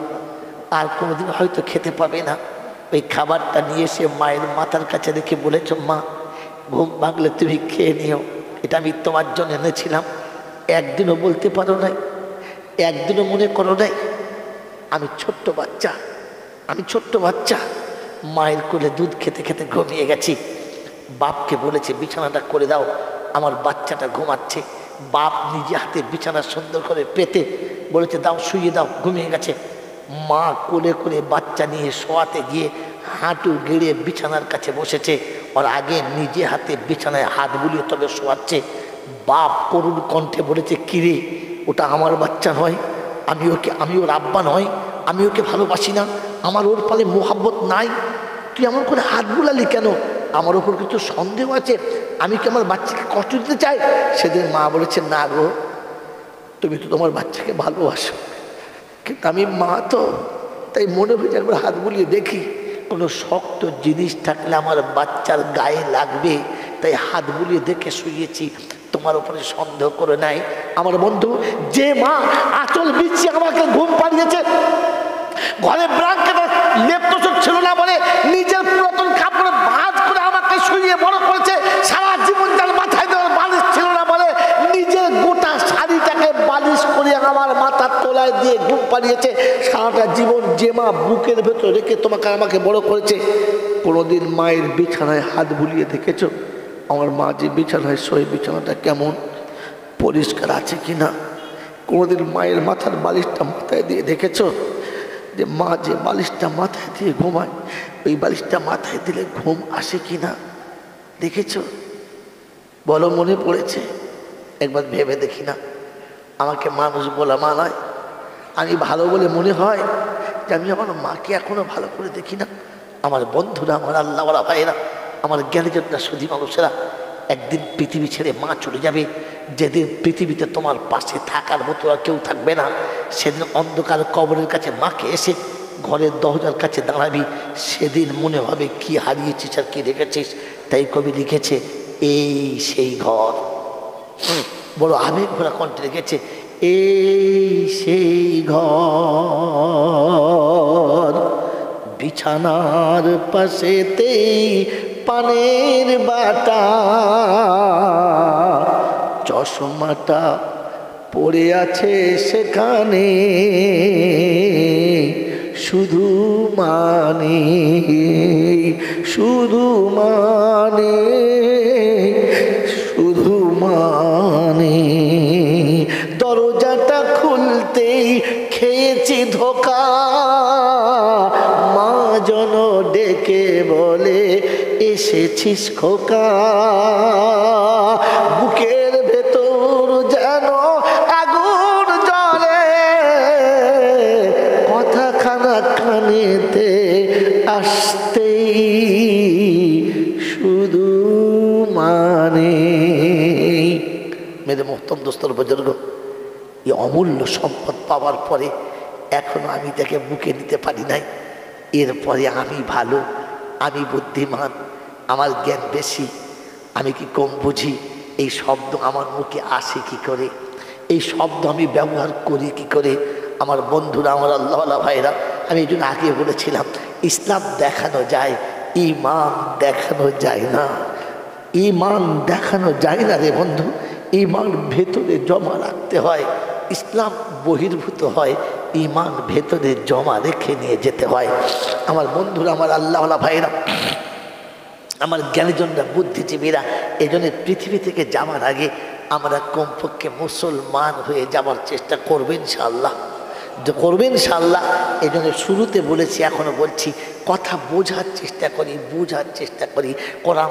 আর কোনোদিন হয়তো খেতে পাবে না। ওই খাবারটা নিয়ে এসে মায়ের মাথার কাছে রেখে বলেছো, মা ঘুম ভাঙলে তুমি খেয়ে নিও, এটা আমি তোমার জন্য এনেছিলাম। একদিনও বলতে পারো নাই, একদিনও মনে করো নাই? আমি ছোট্ট বাচ্চা, আমি ছোট্ট বাচ্চা মায়ের কোলে দুধ খেতে খেতে ঘুমিয়ে গেছি। বাপকে বলেছে বিছানাটা করে দাও, আমার বাচ্চাটা ঘুমাচ্ছে। বাপ নিজে হাতে বিছানা সুন্দর করে পেতে বলেছে দাও, শুয়ে দাও, ঘুমিয়ে গেছে। মা কোলে করে বাচ্চা নিয়ে শোয়াতে গিয়ে হাঁটু গেড়ে বিছানার কাছে বসেছে, ওর আগে নিজে হাতে বিছানায় হাত বুলিয়ে তবে শোয়াচ্ছে। বাপ করুণ কণ্ঠে বলেছে, কিরে ওটা আমার বাচ্চা নয়, আমি ওর আব্বা নয়, আমি ওকে ভালোবাসি না, আমার ওর পালে মোহাব্বত নাই, তুই এমন করে হাত বুলালি কেন? আমার ওপর কিছু সন্দেহ আছে, আমি কি আমার বাচ্চাকে কষ্ট দিতে চাই? সেদিন মা বলেছে, না গো, তুমি তো তোমার বাচ্চাকে ভালোবাসো, কিন্তু আমি মা তো, তাই মনে হয়েছে একবার হাত বুলিয়ে দেখি, কোনো শক্ত জিনিস থাকলে আমার বাচ্চার গায়ে লাগবে, তাই হাত বুলিয়ে দেখে শুয়েছি, তোমার উপরে সন্দেহ করে নাই। আমার বন্ধু, যে মা আঁচল বিছিয়ে আমাকে ঘুম পাড়িয়েছে, ঘরে ব্ল্যাঙ্কেটের লেপ তোষক ছিল না বলে নিজের পুরাতন কাপড়ে ভাঁজ করে আমাকে শুইয়ে বড় করেছে, সারা জীবন যার মাথায় দেওয়ার বালিশ ছিল না বলে নিজের গোটা শাড়িটাকে বালিশ করে আমার মাথার তলায় দিয়ে ঘুম পাড়িয়েছে, সারাটা জীবন যে মা বুকের ভেতর রেখে তোমাকে আমাকে বড় করেছে, কোনোদিন মায়ের বিছানায় হাত বুলিয়ে দেখেছো? আমার মা যে বিছানায় শোয়, বিছানাটা কেমন পরিষ্কার আছে কিনা? কোনোদিন মায়ের মাথার বালিশটা মাথায় দিয়ে দেখেছো যে মা যে বালিশটা মাথায় দিয়ে ঘুমায়, ওই বালিশটা মাথায় দিলে ঘুম আসে কিনা দেখেছো? বলো, মনে পড়েছে? একবার ভেবে দেখি না। আমাকে মানুষ বলা মানায়, আমি ভালো বলে মনে হয় যে আমি আমার মাকে এখনো ভালো করে দেখি না। আমার বন্ধুরা, আমার আল্লাহওয়ালা ভাইয়েরা, আমার জ্ঞানীজনরা, সুধী মানুষেরা, একদিন পৃথিবী ছেড়ে মা চলে যাবে। যেদিন পৃথিবীতে তোমার পাশে থাকার মতো আর কেউ থাকবে না, সেদিন অন্ধকার কবরের কাছে মাকে এসে ঘরের দরজার কাছে দাঁড়াবি, সেদিন মনে হবে কি হারিয়েছিস আর কি রেখেছিস। তাই কবি লিখেছে, এই সেই ঘর, বড় আবেগ ভরা কণ্ঠে রেখেছে, এই সেই ঘর, বিছানার পাশেতেই পানের বাটা, চশমাটা পড়ে আছে সেখানে, শুধু মানে, শুধু মানে, শুধু মানে, দরজাটা খুলতেই খেয়েছি ধোকা, মা যেন ডেকে বলে এসেছিস খোকা, বুকের ভেতর যেন আগুন জ্বলে, কথাখানা কানেতে আসতেই শুধু মানে। মেরে মোহতম দোস্তর বুজুর্গ, এই অমূল্য সম্পদ পাওয়ার পরে এখনো আমি তাকে বুকে নিতে পারি নাই। এরপরে আমি ভালো, আমি বুদ্ধিমান, আমার জ্ঞান বেশি, আমি কি কম বুঝি? এই শব্দ আমার মুখে আসে কি করে? এই শব্দ আমি ব্যবহার করি কি করে? আমার বন্ধুরা, আমার আল্লাহওয়ালা ভাইরা, আমি এই জন্য আগে বলেছিলাম, ইসলাম দেখানো যায়, ঈমান দেখানো যায় না। ঈমান দেখানো যায় না রে বন্ধু, ঈমান ভেতরে জমা রাখতে হয়। ইসলাম বহির্ভূত হয়, ঈমান ভেতরে জমা রেখে নিয়ে যেতে হয়। আমার বন্ধুরা, আমার আল্লাহওয়ালা ভাইরা, আমার জ্ঞানীজনরা, বুদ্ধিজীবীরা, এই জন্য পৃথিবী থেকে যাওয়ার আগে আমরা কমপক্ষে মুসলমান হয়ে যাওয়ার চেষ্টা করবেন ইনশাআল্লাহ, করবেন ইনশাআল্লাহ। এই জন্য শুরুতে বলেছি, এখনো বলছি, কথা বোঝার চেষ্টা করি, বোঝার চেষ্টা করি। কোরআন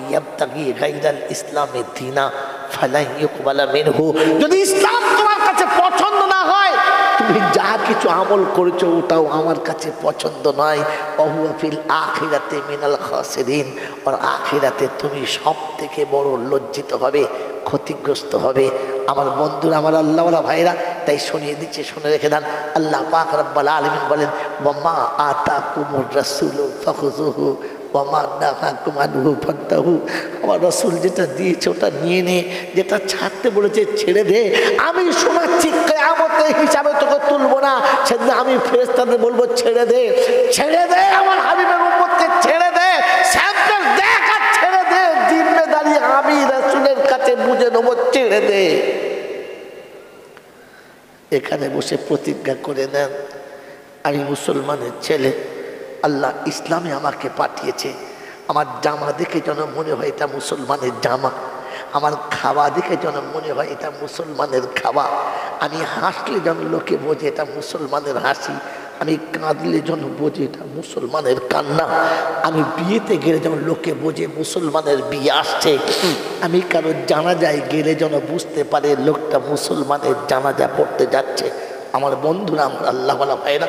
ইয়াবতাগি গায়রাল ইসলামে দীনা ফালা ইউকবালা মিনহু, যদি ইসলাম তোমার কাছে পছন্দ না হয়, তুমি যা কিছু আমল করেছো ওটাও আমার কাছে পছন্দ নয়। ওহুয়া ফিল আখিরাতে মিনাল খাসিরিন, আর আখিরাতে তুমি সব থেকে বড় লজ্জিত হবে, ক্ষতিগ্রস্ত হবে। আমার বন্ধুরা, আমার আল্লাহওয়ালা ভাইরা, তাই শুনিয়ে দিচ্ছে, শুনে রেখে দেন। আল্লাহ পাক রব্বুল আলামিন বলেন, ওয়ামা আতাকুমুর রাসূলু ফাখুযুহু ওয়ামা নাহাকুম আনহু ফান্তাহু। আমার রাসূল যেটা দিয়েছে ওটা নিয়ে নে, যেটা ছাড়তে বলেছে ছেড়ে দে। আমি শোনাচ্ছি, কিয়ামতের হিসাবে তোকে তুলবো না, সেদিন আমি ফেরেশতাদের বলবো ছেড়ে দে, ছেড়ে দে, আমার হাবিবের উম্মতকে ছেড়ে দে, স্যাম্পল দেখ আর ছেড়ে দে। জিম্মেদারি আমি রাসূলের কাছে বুঝে নেবো, ছেড়ে দে। এখানে বসে প্রতিজ্ঞা করে নেন, আমি মুসলমানের ছেলে, আল্লাহ ইসলামে আমাকে পাঠিয়েছে। আমার জামা দেখে যেন মনে হয় এটা মুসলমানের জামা, আমার খাওয়া দেখে যেন মনে হয় এটা মুসলমানের খাওয়া, আমি হাসলে যেন লোকে বোঝে এটা মুসলমানের হাসি, আমি কাঁদলে যেন বোঝে এটা মুসলমানের কান্না, আমি বিয়েতে গেলে যেন লোকে বোঝে মুসলমানের বিয়ে আসছে, আমি কারো জানাজায় গেলে যেন বুঝতে পারে লোকটা মুসলমানের জানাজা পড়তে যাচ্ছে। আমার বন্ধুরা, আমার আল্লাহওয়ালা ভাইরা,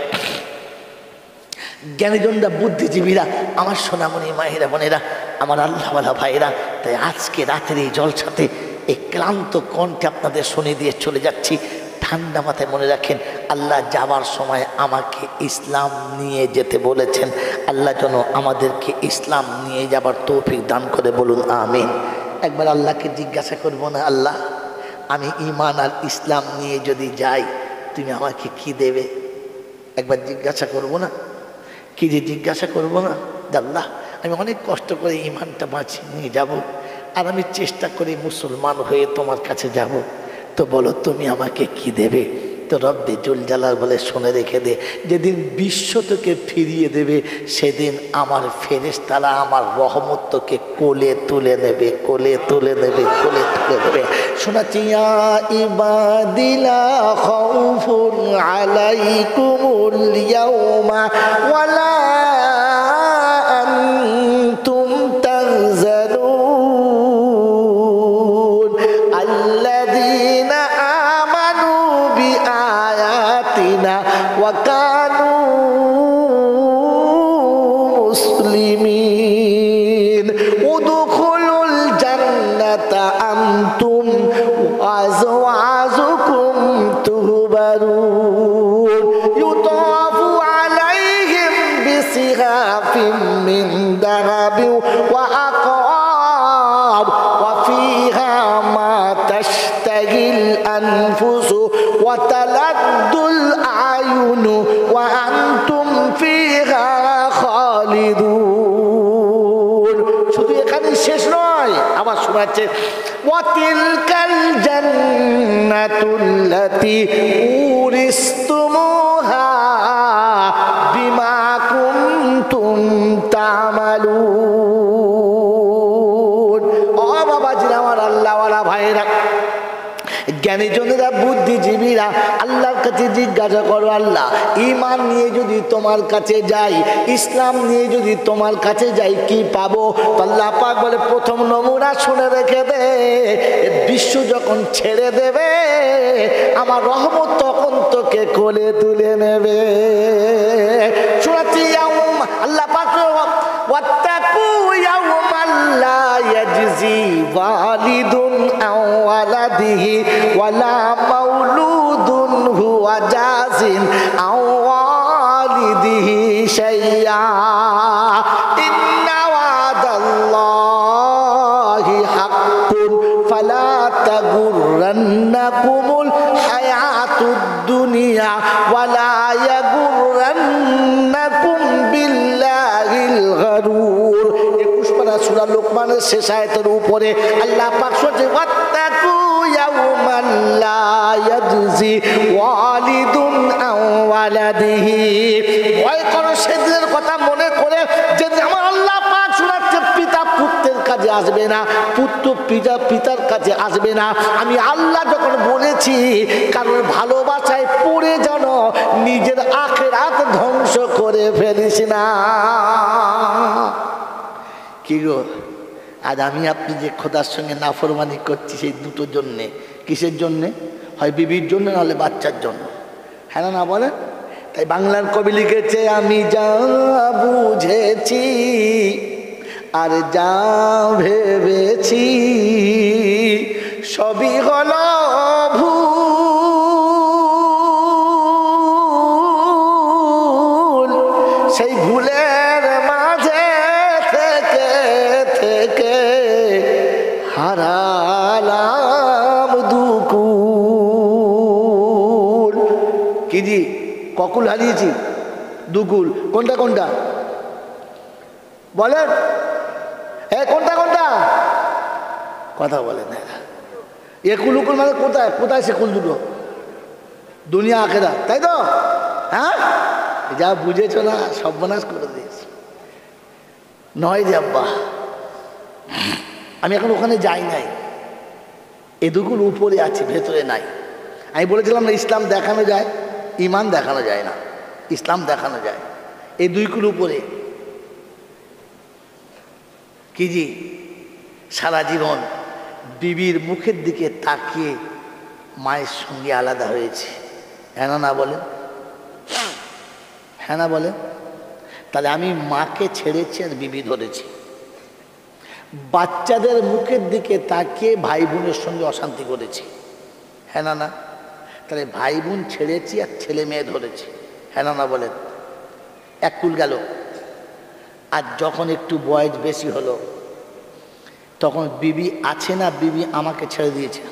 জ্ঞানীজনরা, বুদ্ধিজীবীরা, আমার সোনামণি মায়েরা বোনেরা, আমার আল্লাহওয়ালা ভাইরা, তাই আজকে রাতের এই জলসাতে এই ক্লান্ত কণ্ঠে আপনাদের শুনে দিয়ে চলে যাচ্ছি। ঠান্ডা মাথায় মনে রাখেন, আল্লাহ যাওয়ার সময় আমাকে ইসলাম নিয়ে যেতে বলেছেন। আল্লাহ যেন আমাদেরকে ইসলাম নিয়ে যাবার তৌফিক দান করে, বলুন আমিন। একবার আল্লাহকে জিজ্ঞাসা করব না, আল্লাহ আমি ঈমান আর ইসলাম নিয়ে যদি যাই তুমি আমাকে কি দেবে? একবার জিজ্ঞাসা করব না? কি যে জিজ্ঞাসা করব না, আল্লাহ আমি অনেক কষ্ট করে ঈমানটা বাঁচিয়ে নিয়ে যাব, আর আমি চেষ্টা করি মুসলমান হয়ে তোমার কাছে যাব, তো বলো তুমি আমাকে কি দেবে? তো রব্বে জুল জালাল বলে, শুনে রেখে দে, যেদিন বিশ্ব তোকে ফিরিয়ে দেবে সেদিন আমার ফেরেশতারা আমার রহমত তোকে কোলে তুলে নেবে, কোলে তুলে নেবে, কোলে তুলে নেবে। শোনাচ্ছি, ইয়া ইবাদিলা খাউফুন আলাইকুমুল ইয়াউমা ওয়ালা আনতুম তাহজানুন আল্লাযীনা আমানু বিআয়াতিনা ওয়া কানু মুসলিমিন উদখুলুল জান্নাতা আনতুম ওয়া আযওয়াজুকুম তুহবারুন ইউতাফু আলাইহিম বিসিহাফিম মিন দাহাবিন ওয়া আকাব ওয়া ফিহা মা তাশতাহিল আনফুসু ওয়া তালাদ্দুল আয়ুনু ওয়া আনতুম ফিহা খালিদুন। শুধু এখানেই শেষ নয়, আবার শোনাচ্ছে, ওয়া তিলকাল জান্নাতুল্লাতী উরিসতুমুহা বিমা কুনতুম তা'মালুন। ও বাবাজিরা, আমার আল্লাহওয়ালা ভাইরা, জ্ঞানীজনেরা, বুদ্ধিজীবীরা, আল্লাহর কাছে জিজ্ঞাসা করো, আল্লাহ ঈমান নিয়ে যদি তোমার কাছে যাই, ইসলাম নিয়ে যদি তোমার কাছে যাই কি পাবো? তো আল্লাহ পাক বলে, প্রথম নমুনা শুনে রেখে দে, বিশ্ব যখন ছেড়ে দেবে আমার রহমত তখন তোকে কোলে তুলে নেবে। শোনাচ্ছি, আল্লাহ পাক ওয়াত্তাকু ইয়াওমান লা ইয়াজজি ওয়ালিদুন আন ওয়ালাদিহি ওয়ালা মাউলুদুন হুয়া জাযিন আন ওয়ালিদিহি শাইআ ইন্না ওয়াদাল্লাহি হাক্কুন ফালা তাগুররান্নাকুমুল হায়াতুদ দুনিয়া ওয়ালা ইয়াগুররান্নাকুম বিল্লাহিল গারুর। 21 পারা সূরা লোকমানের শেষ আয়াতের উপরে আল্লাহ পাক বলেন, ওয়াত্তাকু ইয়াওমান লা ইয়াজজি ওয়ালিদুন আন ওয়ালাদিহি। ভয় করো সেদিনের কথা মনে করে, যেদিন আমার আল্লাহ পাক শোনাচ্ছে, পিতা পুত্রের কাছে আসবে না, পুত্র পিতার কাছে আসবে না। আমি আল্লাহ যখন বলেছি, কারণ ভালোবাসায় পড়ে যেন নিজের আখিরাত ধ্বংস করে ফেলিস না। কি গো, আজ আমি আপনি যে খোদার সঙ্গে নাফরমানি করছি সেই দুটোর জন্যে। কিসের জন্যে? হয় বিবির জন্য, নাহলে বাচ্চার জন্য। হ্যাঁ না বলেন? তাই বাংলার কবি লিখেছে, আমি যা বুঝেছি আর যা ভেবেছি সবই হলো ভুল, সেই ভুলের মাঝে থেকে থেকে হারালাম দুকুল। কি জি, ককুল হারিয়েছি, দুকুল কোনটা কোনটা বলেন? কোনটা কোনটা কথা বলেন? একুল উকুল মানে কোথায় কোথায় সে কুল দুটো? দুনিয়া আখেরা, তাই তো? হ্যাঁ, যা বুঝেছ না সর্বনাশ করে দিয়েছে। নয় রে আব্বা, আমি এখন ওখানে যাই নাই, এ দুকুল উপরে আছে, ভেতরে নাই। আমি বলেছিলাম না ইসলাম দেখানো যায়, ইমান দেখানো যায় না, ইসলাম দেখানো যায়। এই দুই কুল উপরে কি জি সারা জীবন বিবির মুখের দিকে তাকিয়ে মায়ের সঙ্গে আলাদা হয়েছে, হ্যাঁ না বলেন, হ্যাঁ না বলেন? তাহলে আমি মাকে ছেড়েছি আর বিবি ধরেছি। বাচ্চাদের মুখের দিকে তাকিয়ে ভাই বোনের সঙ্গে অশান্তি করেছি, হ্যাঁ না? তাহলে ভাই বোন ছেড়েছি আর ছেলে মেয়ে ধরেছি, হ্যাঁ না বলেন? এক কুল গেল। আর যখন একটু বয়স বেশি হলো তখন বিবি আছে না বিবি আমাকে ছেড়ে দিয়েছে,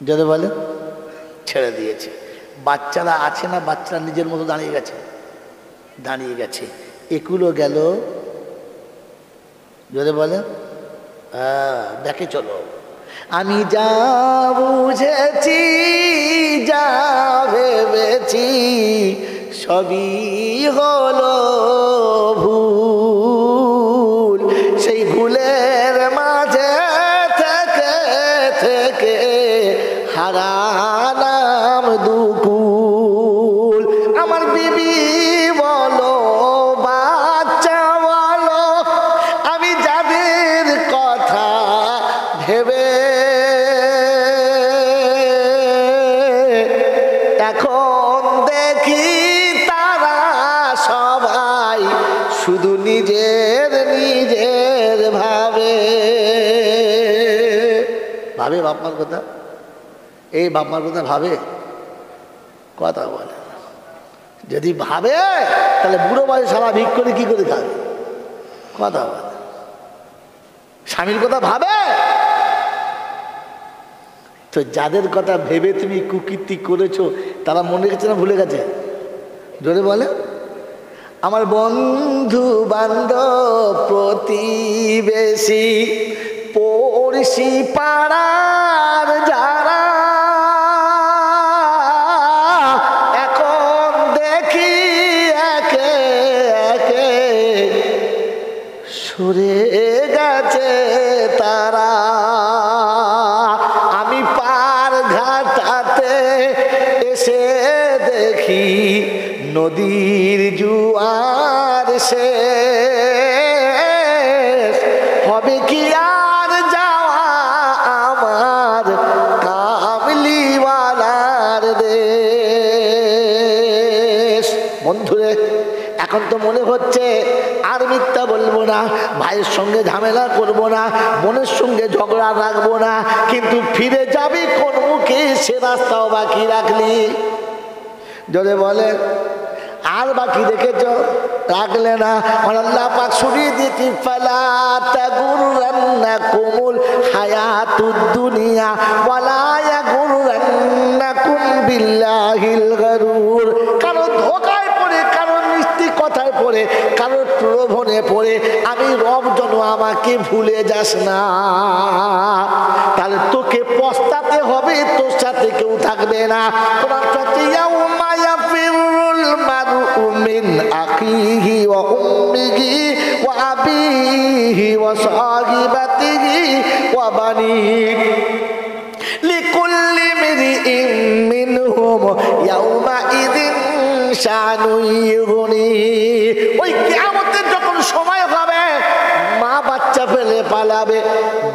যদি বলেন ছেড়ে দিয়েছে। বাচ্চারা আছে না বাচ্চারা নিজের মতো দাঁড়িয়ে গেছে। একুলো গেল, যদি বলেন দেখে চলো। আমি যা বুঝেছি যা ভেবেছি সবই হলো ভুল, সেই ভুলের মাঝে থেকে থেকে হারালাম দুকুল। আমার বিবি বলো বাচ্চা বলো, আমি যাদের কথা ভেবে এখন দেখি তারা সবাই শুধু নিজের ভাবে বাপমার কথা। এই বাপমার কথা ভাবে, কথা বলে যদি ভাবে তাহলে বুড়ো বয়স সারা ভিক করে কি করে খাবে, কথা বলে। স্বামীর কথা ভাবে তো, যাদের কথা ভেবে তুমি কুকীর্তি করেছো তারা মনে গেছে না ভুলে গেছে, জোরে বলে। আমার বন্ধু বান্ধব প্রতিবেশী পড়শি পাড়ার যারা এখন দেখি একে একে সরে গেছে তারা। আমি পার ঘাটাতে এসে দেখি নদীর জোয়ার শেষ হবে কি আর যাওয়া আমার কামলিওয়ালার দেশ। বন্ধুরে এখন তো মনে হচ্ছে আর মিথ্যা বলবো না, ভাইয়ের সঙ্গে ঝামেলা করব না, বোনের সঙ্গে ঝগড়া রাখবো না, কিন্তু ফিরে যাবি কোন মুখে সে রাস্তাও বাকি রাখলি, যদি বলে আর বাকি রেখেছ রাখলে না। আল্লাহ পাক শুনিয়ে দিয়েছি ফালা তাগুররান্নাকুমুল হায়াতুদ দুনিয়া ওয়ালা ইয়াগুররান্নাকুম বিল্লাহিল গারুর। কারো ধোঁকায় পড়ে, কারো মিষ্টি কথায় পড়ে, কারো প্রলোভনে পড়ে আমি রব যেন আমাকে ভুলে যাস না, তাহলে তোকে পস্তাতে হবে, তোর সাথে কেউ থাকবে না। কোরআন বলছে ইয়াউমা ইয়াফিরুল মারউ মিন আখিহি ওয়া উম্মিহি ওয়া আবিহি ওয়া সাহিবাতিহি ওয়া বানিহি লিকুল্লি ইমরিইন মিনহুম ইয়াউমা ইযিন শানুন ইউগনি। ওই কিয়ামতের যখন সময় হবে মা বাচ্চা ফেলে পালাবে,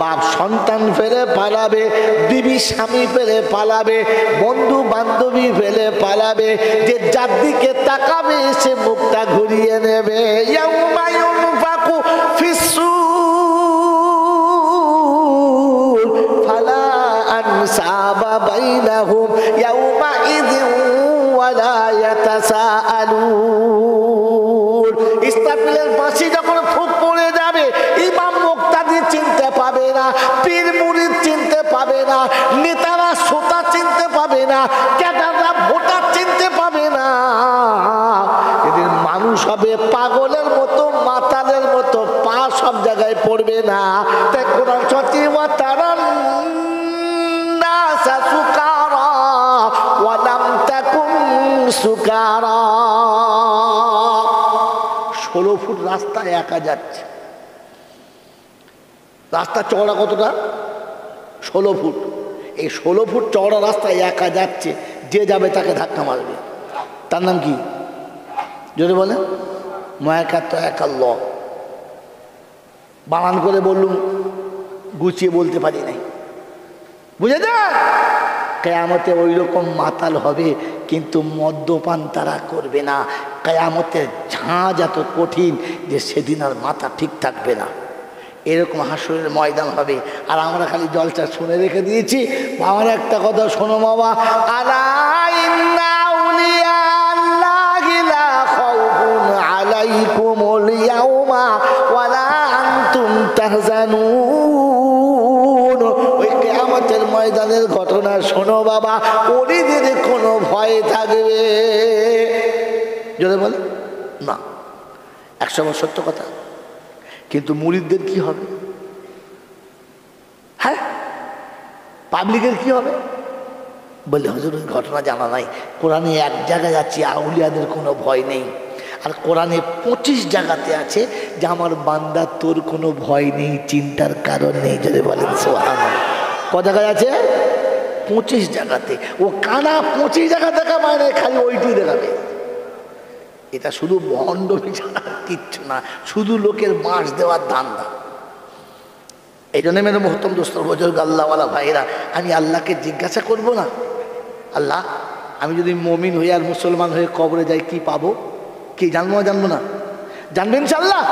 বাপ সন্তান ফেলে পালাবে, বিবি স্বামী ফেলে পালাবে, বন্ধু বান্ধবী ফেলে পালাবে, যে যার দিকে তাকাবে সে মুখটা ঘুরিয়ে নেবে। ইয়াউমা ইউনফাকু ফিস-সূর ফালা আনসাবা বাইনাহুম ইয়াউমা ইযিন ওয়ালা ইয়াতাসাআলুন। ইসরাফিলের বাঁশি যখন ফুঁক পড়ে যাবে ইমাম মুক্তাদি চিনতে পাবে না, পীর মুরিদ চিনতে পাবে না, নেতারা শ্রোতা চিনতে পাবে না, ক্যাডাররা ভোটার চিনতে পাবে না। এদের মানুষ হবে পাগলের মতো, মাতালের মতো, পা সব জায়গায় পড়বে না। তাই কোরআন সত্যি ওয়া তারান নাসা সুকারা ওয়া লাম তাকুম সুকারা। 16 ফুট রাস্তা একা যাচ্ছে, রাস্তা চওড়া কতটা? 16 ফুট। এই 16 ফুট চওড়া রাস্তায় একা যাচ্ছে, যে যাবে তাকে ধাক্কা মারবে। তার নাম কি? যদি বলে ময়াকাত একাল্লাহ। বানান করে বললুম, গুছিয়ে বলতে পারি নাই, বুঝে যা। কেয়ামতে ওই রকম মাতাল হবে, কিন্তু মদ্যপান তারা করবে না। কেয়ামতের ঝাঁজ এত কঠিন যে সেদিন আর মাথা ঠিক থাকবে না। এরকম হাসরের ময়দান হবে। আর আমরা খালি জলসা শুনে রেখে দিয়েছি। আমার একটা কথা শোনো বাবা, আলা ইন্না আউলিয়া আল্লাহি লা খাউফুন আলাইকুমুল ইয়াউমা ওয়ালা আনতুম তাহজানুন। ওই কিয়ামতের ময়দানের ঘটনা শোনো বাবা, ওলিদের কোনো ভয় থাকবে? যদি বলে না, 100 সত্য কথা। কিন্তু মুরিদদের কি হবে? হ্যাঁ, পাবলিকের কি হবে? বললে হুজুর ওই ঘটনা জানা নাই। কোরআনে এক জায়গায় আছে আউলিয়াদের কোনো ভয় নেই, আর কোরআনে 25 জায়গাতে আছে যে আমার বান্দা তোর কোনো ভয় নেই, চিন্তার কারণ নেই। যদি বলেন সুবহানাল্লাহ। ক জায়গায় আছে? 25 জায়গাতে। ও কানা 25 জায়গা দেখা মানে খালি ওইটি দেখাবে। এটা শুধু ভণ্ডমি ছাড়া কিচ্ছু না, শুধু লোকের বাঁশ দেওয়ার ধান্দা। এই জন্য মেরে মোহতম দোস্ত বুজুর্গ আল্লাহওয়ালা ভাইরা, আমি আল্লাহকে জিজ্ঞাসা করব না, আল্লাহ আমি যদি মুমিন হয়ে আর মুসলমান হয়ে কবরে যাই কি পাবো? কি জানবো? জানবো না? জানবেন ইনশাআল্লাহ।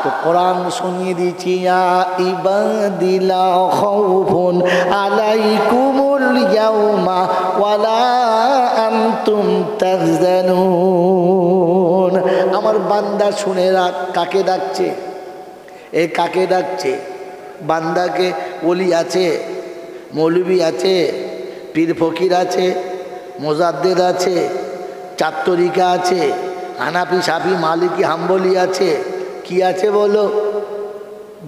তো কোরআন শুনিয়ে দিয়েছি, ইয়া ইবাদি লা খাউফুন আলাইকুমুল ইয়াউমা ওয়ালা আনতুম তাহজানুন। আমার বান্দা শুনে রাখ, কাকে ডাকছে? এ কাকে ডাকছে? বান্দাকে। ওলি আছে, মৌলবি আছে, পীর ফকির আছে, মোজাদ্দেদ আছে, চাত্তরিকা আছে, হানাফি সাফি মালিকি হাম্বলি আছে, কি আছে বলো?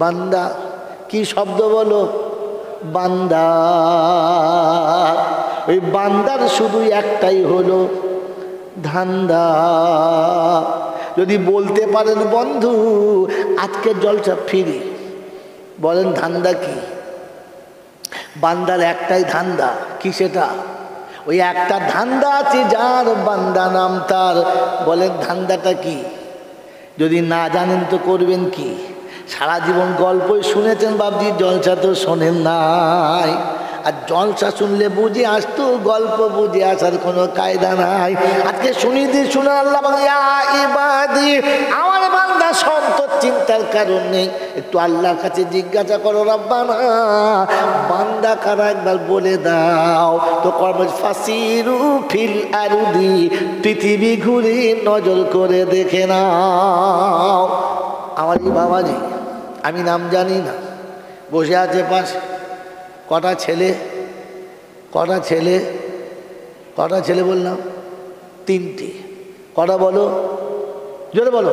বান্দা। কি শব্দ বলো? বান্দা। ওই বান্দার শুধু একটাই হলো ধান্দা। যদি বলতে পারেন বন্ধু আজকে জলসা ফিরি, বলেন ধান্দা কি? বান্দার একটাই ধান্দা। কি সেটা? ওই একটা ধান্দা আছে যার, বান্দা নাম তার। বলেন ধান্দাটা কি? যদি না জানেন তো করবেন কি? সারা জীবন গল্পই শুনেছেন বাবজি, জলসা তো শোনেন নাই। আর জলসা শুনলে বুঝে আসতো, গল্প বুঝে আসার কোনো কায়দা নাই। আজকে শুনিয়ে দিয়ে শুনে আল্লাহ ইবাদি, আমার বান্দা সন্তোষ, চিন্তার কারণ নেই। একটু আল্লাহর কাছে জিজ্ঞাসা করো, রব্বানা বান্দা কারা একবার বলে দাও তো। কর্ম ফাসিরু ফিল আরদি, পৃথিবী ঘুরে নজর করে দেখে নাও। আমার এই বাবাজি, আমি নাম জানি না, বসে আছে পাশে। কটা ছেলে? কটা ছেলে? কটা ছেলে বললাম? 3টে। কটা বলো? জোরে বলো।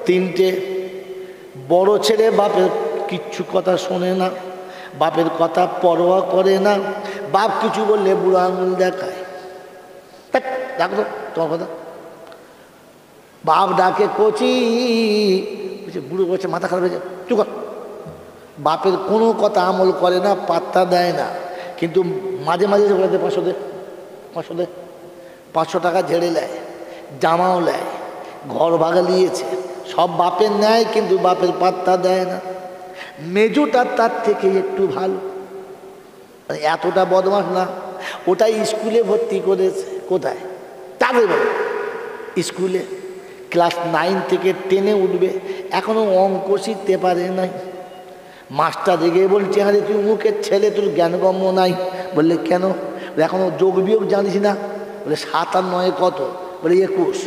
3টে। বড় ছেলে বাপের কিচ্ছু কথা শোনে না, বাপের কথা পরোয়া করে না। বাপ কিছু বললে বুড়ো আঙুল দেখায়। দেখো তো তোমার কথা। বাপ ডাকে কচি, বুড়ো বলছে মাথা খারাপ হয়েছে, চুপ কর। বাপের কোনো কথা আমল করে না, পাত্তা দেয় না। কিন্তু মাঝে মাঝে বলে দে 500 দে, 500 দে। 500 টাকা ঝেড়ে নেয়, জামাও নেয়, ঘর ভাগা নিয়েছে, সব বাপের নেয়, কিন্তু বাপের পাত্তা দেয় না। মেজোটা তার থেকে একটু ভালো, এতটা বদমাশ না। ওটাই স্কুলে ভর্তি করেছে। কোথায়? তাদের বলে স্কুলে। ক্লাস 9 থেকে 10-এ উঠবে, এখনো অঙ্ক শিখতে পারে নাই। মাস্টার রেগে বলছে, আরে তুই মুখের ছেলে, তোর জ্ঞানগম্য নাই। বললে কেন? এখনো যোগ বিয়োগ জানিস না? বলে 7 আর 9 কত? বলে 21।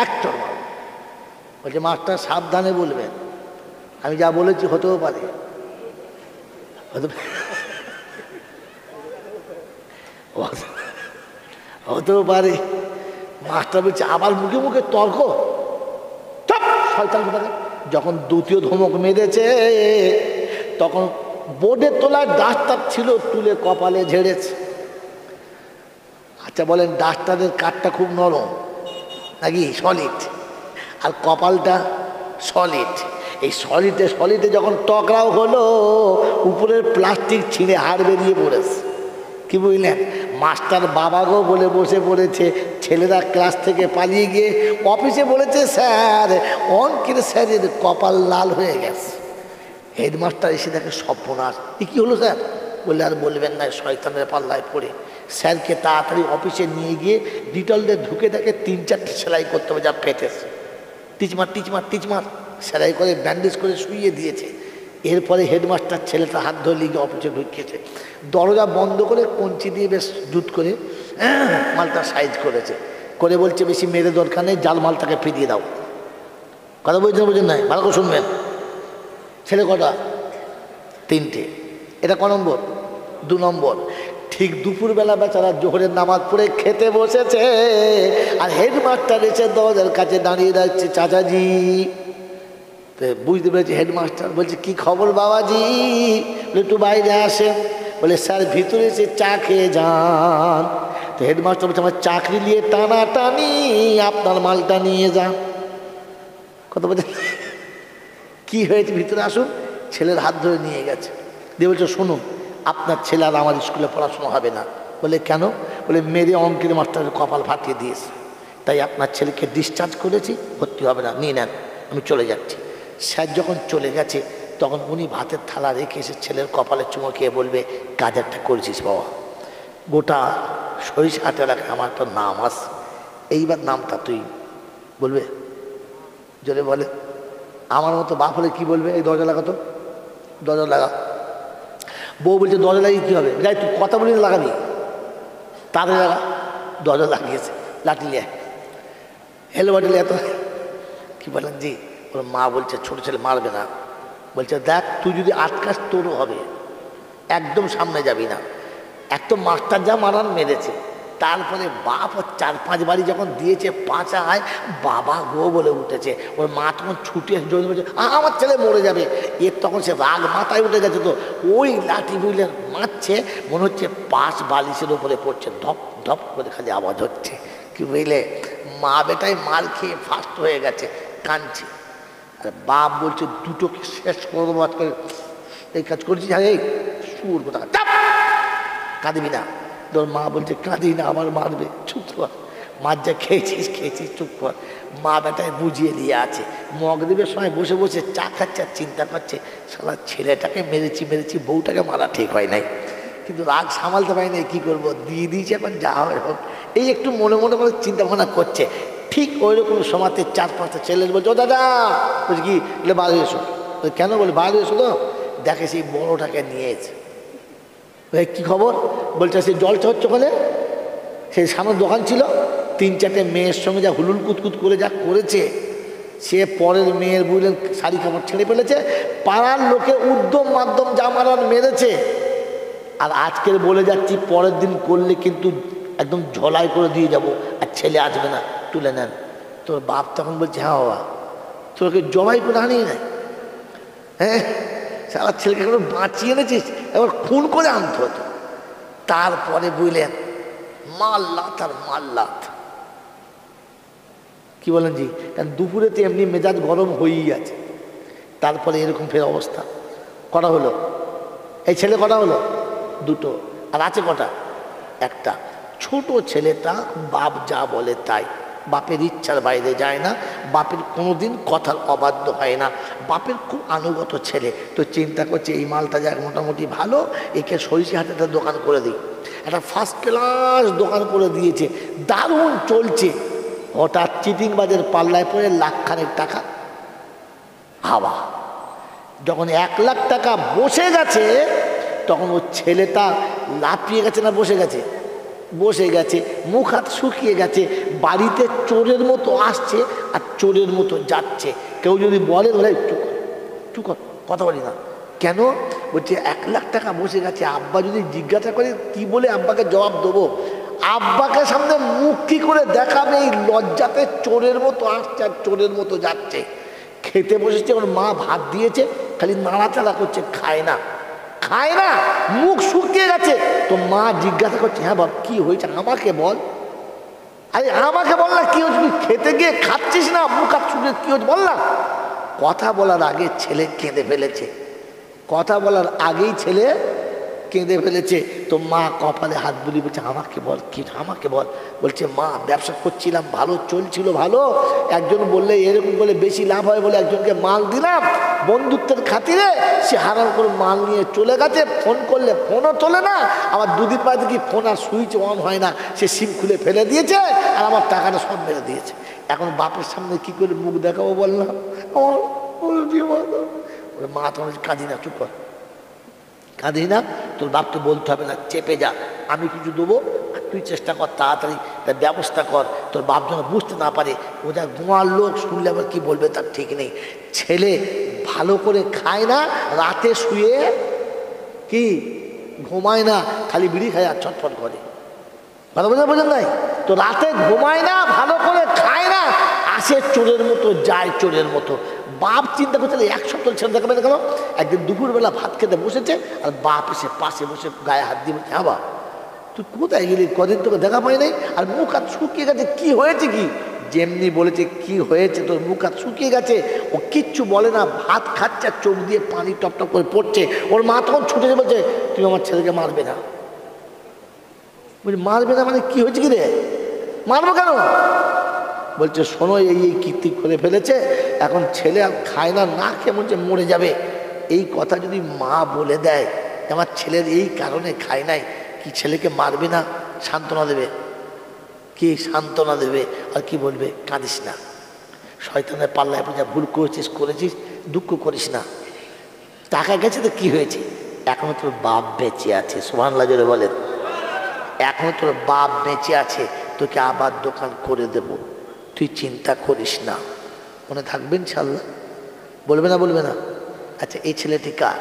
এক চল। বলছে মাস্টার সাবধানে বলবেন, আমি যা বলেছি হতেও পারে। হতেও পারে। মাস্টার বলছে, আবার মুখে মুখে তর্ক। শয়তান কোথাকার। যখন দ্বিতীয় ধমক মেরেছে, তখন বোর্ডের তোলায় ডাস্টার ছিল, তুলে কপালে ঝেড়েছে। আচ্ছা বলেন, ডাস্টারের কাঠটা খুব নরম নাকি সলিড? আর কপালটা সলিড। এই সলিতে যখন টকরাও হলো, উপরের প্লাস্টিক ছিঁড়ে হাড় বেরিয়ে পড়েছে। কি বুঝলেন? মাস্টার বাবা গো বলে বসে পড়েছে। ছেলেরা ক্লাস থেকে পালিয়ে গিয়ে অফিসে বলেছে, স্যার অঙ্কের স্যারের কপাল লাল হয়ে গেছে। হেডমাস্টার এসে দেখে সর্বনাশ। কী হলো স্যার? বললে আর বলবেন না, শয়তানের পাল্লায় পড়ে। স্যারকে তাড়াতাড়ি অফিসে নিয়ে গিয়ে ডিটল দিয়ে ঢুকে দেখে 3-4টে সেলাই করতে হবে, যা ফেটেছে। টিচমার সেলাই করে ব্যান্ডেজ করে শুইয়ে দিয়েছে। এরপরে হেডমাস্টার ছেলেটা হাত ধরে লিগে অফিসে ঢুকিয়েছে। দরজা বন্ধ করে কঞ্চি দিয়ে বেশ জুত করে মালটা সাইজ করেছে, করে বলছে বেশি মেরে দরকার নেই, জাল মালটাকে ফিরিয়ে দাও। কথা বুঝছেন নাই? ভালো করে শুনবেন। ছেলে কটা? 3টে। এটা ক নম্বর? 2 নম্বর। ঠিক দুপুরবেলা বেচারা জোহরের নামাজ পড়ে খেতে বসেছে, আর হেডমাস্টার এসে দরজার কাছে দাঁড়িয়ে রাখছে। চাচাজি বুঝতে পেরেছে হেডমাস্টার, বলছে কি খবর বাবাজি? বলে একটু বাইরে আসেন। বলে স্যার ভিতরে এসে চা খেয়ে যান। তো হেডমাস্টার বলছে আমার চাকরি নিয়ে টানাটানি, আপনার মালটা নিয়ে যান। কথা বলছে কি হয়েছে, ভিতরে আসুন। ছেলের হাত ধরে নিয়ে গেছে, দিয়ে বলছে শুনুন, আপনার ছেলে আর আমার স্কুলে পড়াশোনা হবে না। বলে কেন? বলে মেরে অঙ্কের মাস্টারের কপাল ফাটিয়ে দিয়েছে, তাই আপনার ছেলেকে ডিসচার্জ করেছি, ভর্তি হবে না, নিয়ে নেন, আমি চলে যাচ্ছি। স্যার যখন চলে গেছে তখন উনি ভাতের থালা রেখে এসে ছেলের কপালে চুমো খেয়ে বলবে কাজেরটা করেছিস বাবা। গোটা সরিষাহাট এলাকায় আমার তো নাম আস, এইবার নামটা তুই বলবে, জোরে বলে। আমার মতো বাপ হলে কী বলবে? এই দরজা লাগাতো, দরজা লাগা। বউ বলছে দরজা লাগিয়ে কী হবে? যাই তুই কথা বলি লাগাবি, তাড়াতাড়ি লাগা। দরজা লাগিয়েছে, লাঠি লিয়ে হেলো বাটি এত কী বলেন জি? ওর মা বলছে ছোটো ছেলে মারবে না। বলছে দেখ তুই যদি আটকাস তোরও হবে, একদম সামনে যাবি না। এক তো মাস্টার যা মারান মেরেছে, তারপরে বাপ ওর 4-5 বাড়ি যখন দিয়েছে পাঁচায়, বাবা গো বলে উঠেছে। ওর মা তখন ছুটে জোরে বলছে আমার ছেলে মরে যাবে। এর তখন সে রাগ মাথায় উঠে গেছে, তো ওই লাঠি বুঝলে মারছে, মনে হচ্ছে পাশ বালিশের উপরে পড়ছে, ধপ ধপ করে খালি আওয়াজ হচ্ছে। কি বুঝলে? মা বেটাই মার খেয়ে ফাস্ট হয়ে গেছে, কাঁদছে। আর বাপ বলছে দুটোকে শেষ করে দেবো আজকে, এই কাজ করছিস। হ্যাঁ এই সুর কোথা, কাঁদবি না। তোর মা বলছে কাঁদি না, আমার মারবে, চুপ কর। মার যা খেয়েছিস চুপ কর। মা বেটায় বুঝিয়ে দিয়ে আছে, মগদেবের সময় বসে বসে চা খাচ্ছে আর চিন্তা করছে সারা ছেলেটাকে মেরেছি, বউটাকে মারা ঠিক হয় নাই, কিন্তু রাগ সামালতে পারি না, কী করবো, দিয়ে দিয়েছি, এখন যা হবে হোক। এই একটু মনে মনে করে চিন্তা ভাবনা করছে। ঠিক ওই রকম সময়তে 4-5টা ছেলে বলছে ও দাদা, বলছি কি? বলে বাইরে এসো। কেন? বলে বাইরে এসো তো, দেখে সেই বড়োটাকে নিয়েছে। কী খবর? বলছে সে জলটা হচ্ছে ওখানে, সেই সামনে দোকান ছিল, 3-4টে মেয়ের সঙ্গে যা হুলুল কুতকুত করে যা করেছে, সে পরের মেয়ের বুঝলেন শাড়ি কাপড় ছেড়ে ফেলেছে, পাড়ার লোকে উদ্যম মাধ্যম যা মারার মেরেছে। আর আজকের বলে যাচ্ছি পরের দিন করলে কিন্তু একদম ঝলাই করে দিয়ে যাব, আর ছেলে আসবে না, তুলে নেন। তোর বাপ তখন বলছে হ্যাঁ বাবা, তোকে জবাই করে আনিয়ে নেয়। হ্যাঁ সারা ছেলেকে এখন বাঁচিয়ে এনেছিস, এবার খুন করে আনতে হতো। তারপরে বুঝলেন মাল্লাত আর মাল্লাত। কি বলেন জি? কারণ দুপুরে তো এমনি মেজাজ গরম হয়েই আছে, তারপরে এরকম ফের অবস্থা। কটা হলো? এই ছেলে কটা হলো? 2টো। আর আছে কটা? 1টা। ছোট ছেলেটা বাপ যা বলে তাই, বাপের ইচ্ছার বাইরে যায় না, বাপের কোনোদিন কথার অবাধ্য হয় না, বাপের খুব আনুগত ছেলে। তো চিন্তা করছে এই মালটা যাক মোটামুটি ভালো, একে সরিষাহাটে একটা দোকান করে দিই। একটা ফার্স্ট ক্লাস দোকান করে দিয়েছে, দারুণ চলছে। হঠাৎ চিটিংবাজের পাল্লায় পড়ে 1 লাখ খানেক টাকা হাওয়া। যখন 1 লাখ টাকা বসে গেছে, তখন ওর ছেলেটা লাফিয়ে গেছে না বসে গেছে? বসে গেছে, মুখ হাত শুকিয়ে গেছে, বাড়িতে চোরের মতো আসছে আর চোরের মতো যাচ্ছে। কেউ যদি বলে বলে চুপ কর, কথা বলি না। কেন? বলছে 1 লাখ টাকা বসে গেছে, আব্বা যদি জিজ্ঞাসা করে কি বলে আব্বাকে জবাব দেবো? আব্বাকে সামনে মুখ কি করে দেখাবে? এই লজ্জাতে চোরের মতো আসছে আর চোরের মতো যাচ্ছে। খেতে বসেছে, ওর মা ভাত দিয়েছে, খালি নাড়াচাড়া করছে, খায় না, মুখ শুকিয়ে গেছে। তো মা জিজ্ঞাসা করছে হ্যাঁ বাবা কি হয়েছে আমাকে বল। আরে আমাকে বল না কি হচ্ছে, তুই খেতে গিয়ে খাচ্ছিস না, মুখ হাত শুকিয়ে কি হচ্ছে বল না। কথা বলার আগে ছেলে কেঁদে ফেলেছে, কথা বলার আগেই ছেলে কেঁদে ফেলেছে। তো মা কপালে হাত বুলিয়ে বলছে আমাকে বল, কি আমাকে বল। বলছে মা ব্যবসা করছিলাম, ভালো চলছিল, ভালো, একজন বললে এরকম বলে বেশি লাভ হয় বলে একজনকে মাল দিলাম বন্ধুত্বের খাতিরে, সে হারাম করে মাল নিয়ে চলে গেছে, ফোন করলে ফোনও তোলে না, আবার দুদিন বাদে কি ফোন আর সুইচ অন হয় না, সে সিম খুলে ফেলে দিয়েছে আর আমার টাকাটা সব মেরে দিয়েছে। এখন বাপের সামনে কি করে মুখ দেখাবো বললাম, আমার মা তোমার কাঁদি না, চুপ কর, কাঁদি না, তোর বাপকে বলতে হবে না, চেপে যা, আমি কিছু দেবো, তুই চেষ্টা কর তাড়াতাড়ি তার ব্যবস্থা কর, তোর বাপ যেন বুঝতে না পারে। ও যা গোয়ার লোক, শুনলে আবার কী বলবে তার ঠিক নেই। ছেলে ভালো করে খায় না, রাতে শুয়ে কি ঘুমায় না, খালি বিড়ি খায় আর ছটফট করে, ভালো বোঝেন নাই তো, রাতে ঘুমায় না, ভালো করে খায় না, আসে চোরের মতো, যায় চোরের মতো। বাপ চিন্তা করছে 1 সপ্তাহ ছেলে দেখাবে না কেন। একদিন দুপুরবেলা ভাত খেতে বসেছে আর বাপ এসে পাশে বসে গায়ে হাত দিয়ে বলছে, হ্যাঁ বা তুই কোথায় গেলি, কদিন তোকে দেখা পাই নাই, আর মুখ হাত শুকিয়ে গেছে, কি হয়েছে কি? যেমনি বলেছে কি হয়েছে তোর মুখ হাত শুকিয়ে গেছে, ও কিচ্ছু বলে না, ভাত খাচ্ছে আর চোখ দিয়ে পানি টপ টপ করে পড়ছে। ওর মা তখন ছুটে বলছে তুই আমার ছেলেকে মারবে না। বলছি মারবে না মানে কি হয়েছে কি রে, মারবো কেন? বলছে শোনো এই কীর্তি করে ফেলেছে, এখন ছেলে আর খায় না, না খেয়ে বলছে মরে যাবে। এই কথা যদি মা বলে দেয় আমার ছেলের এই কারণে খায় নাই, কি ছেলেকে মারবে না, সান্ত্বনা দেবে? কি সান্ত্বনা দেবে? আর কি বলবে, কাঁদিস না, শয়তানের পাল্লায় যা ভুল করেছিস দুঃখ করিস না, টাকা গেছে তো কি হয়েছে, এখনো তোর বাপ বেঁচে আছে, সুবহানাল্লাহ জোরে বলেন, এখনো তোর বাপ বেঁচে আছে, তোকে আবার দোকান করে দেব, তুই চিন্তা করিস না। মনে থাকবে ইনশাল্লাহ? বলবে না? বলবে না? আচ্ছা এই ছেলেটি কার?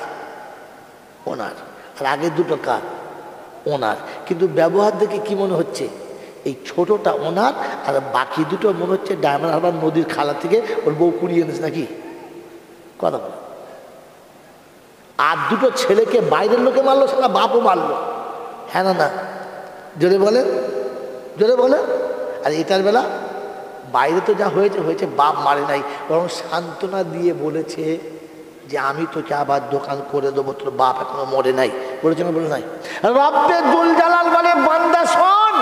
ওনার। আর আগের দুটো কার? ওনার। কিন্তু ব্যবহার দেখে কি মনে হচ্ছে, এই ছোটটা ওনার আর বাকি দুটো মনে হচ্ছে ডায়মন্ড হারবার নদীর খালা থেকে ওর বউ কুড়িয়ে এনেছে নাকি, কথা বলে। আর দুটো ছেলেকে বাইরের লোকে মারলো, সেটা বাপও মারলো, হ্যাঁ না না, জোরে বলে, জোরে বলে। আর এটার বেলা বাইরে তো যা হয়েছে হয়েছে, বাপ মারে নাই, বরং সান্ত্বনা দিয়ে বলেছে যে আমি তোকে আবার দোকান করে দেবো, তোর বাপ এখনো মরে নাই, বলেছে না বলে নাই? রব্বে জুল জালাল বলে বান্দা শোন,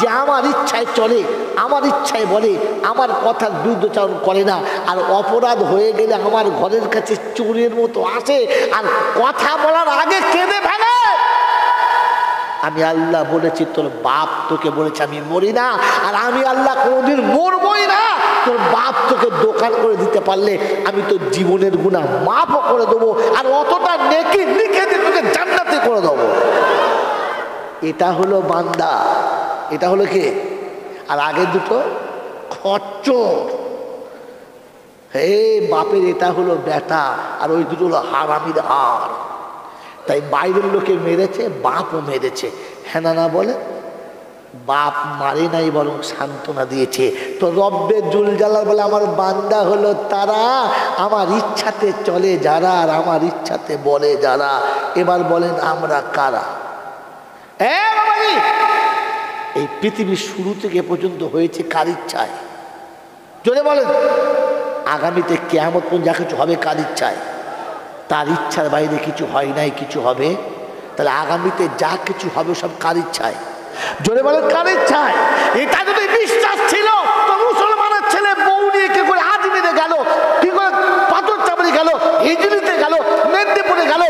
যে আমার ইচ্ছায় চলে, আমার ইচ্ছায় বলে, আমার কথার বিরুদ্ধচারণ করে না, আর অপরাধ হয়ে গেলে আমার ঘরের কাছে চোরের মতো আসে আর কথা বলার আগে কেঁদে ফেলে। আমি আল্লাহ বলেছি তোর বাপ তোকে বলেছে আমি মরি না, আর আমি আল্লাহ কোনোদিন মরবই না। তোর বাপ তোকে দোকান করে দিতে পারলে আমি তোর জীবনের গুনাহ মাফও করে দেবো, আর অতটা নেকি লিখে দিয়ে তোকে জান্নাতে করে দেবো। এটা হলো বান্দা, এটা হলো কে? আর আগে দুটো খচ্চর। হে বাপের এটা হলো বেটা, আর ওই দুটো হলো হারামির হার। তাই বাইরের লোকে মেরেছে, বাপও মেরেছে, হ্যাঁ না বলে? বাপ মারে নাই, বরং সান্ত্বনা দিয়েছে। তো রব্বে জুল জালাল বলে আমার বান্দা হলো তারা, আমার ইচ্ছাতে চলে যারা, আর আমার ইচ্ছাতে বলে যারা। এবার বলেন আমরা কারা? এই পৃথিবীর শুরু থেকে পর্যন্ত হয়েছে কার ইচ্ছায়? জোরে বলেন। আগামীতে কিয়ামত পর্যন্ত যা কিছু হবে কার ইচ্ছায়? তার ইচ্ছার বাইরে কিছু হয় নাই, কিছু হবে। তাহলে আগামীতে যা কিছু হবে সব কার ইচ্ছায়? জোরে বলেন কার ইচ্ছায়? এটা যদি বিশ্বাস ছিল তো মুসলমানের ছেলে বউ নিয়ে কি করে আজমিরে গেল, কি করে পাথর চাপড়ি গেল, হিজলিতে গেল, মেদিনীপুরে গেল,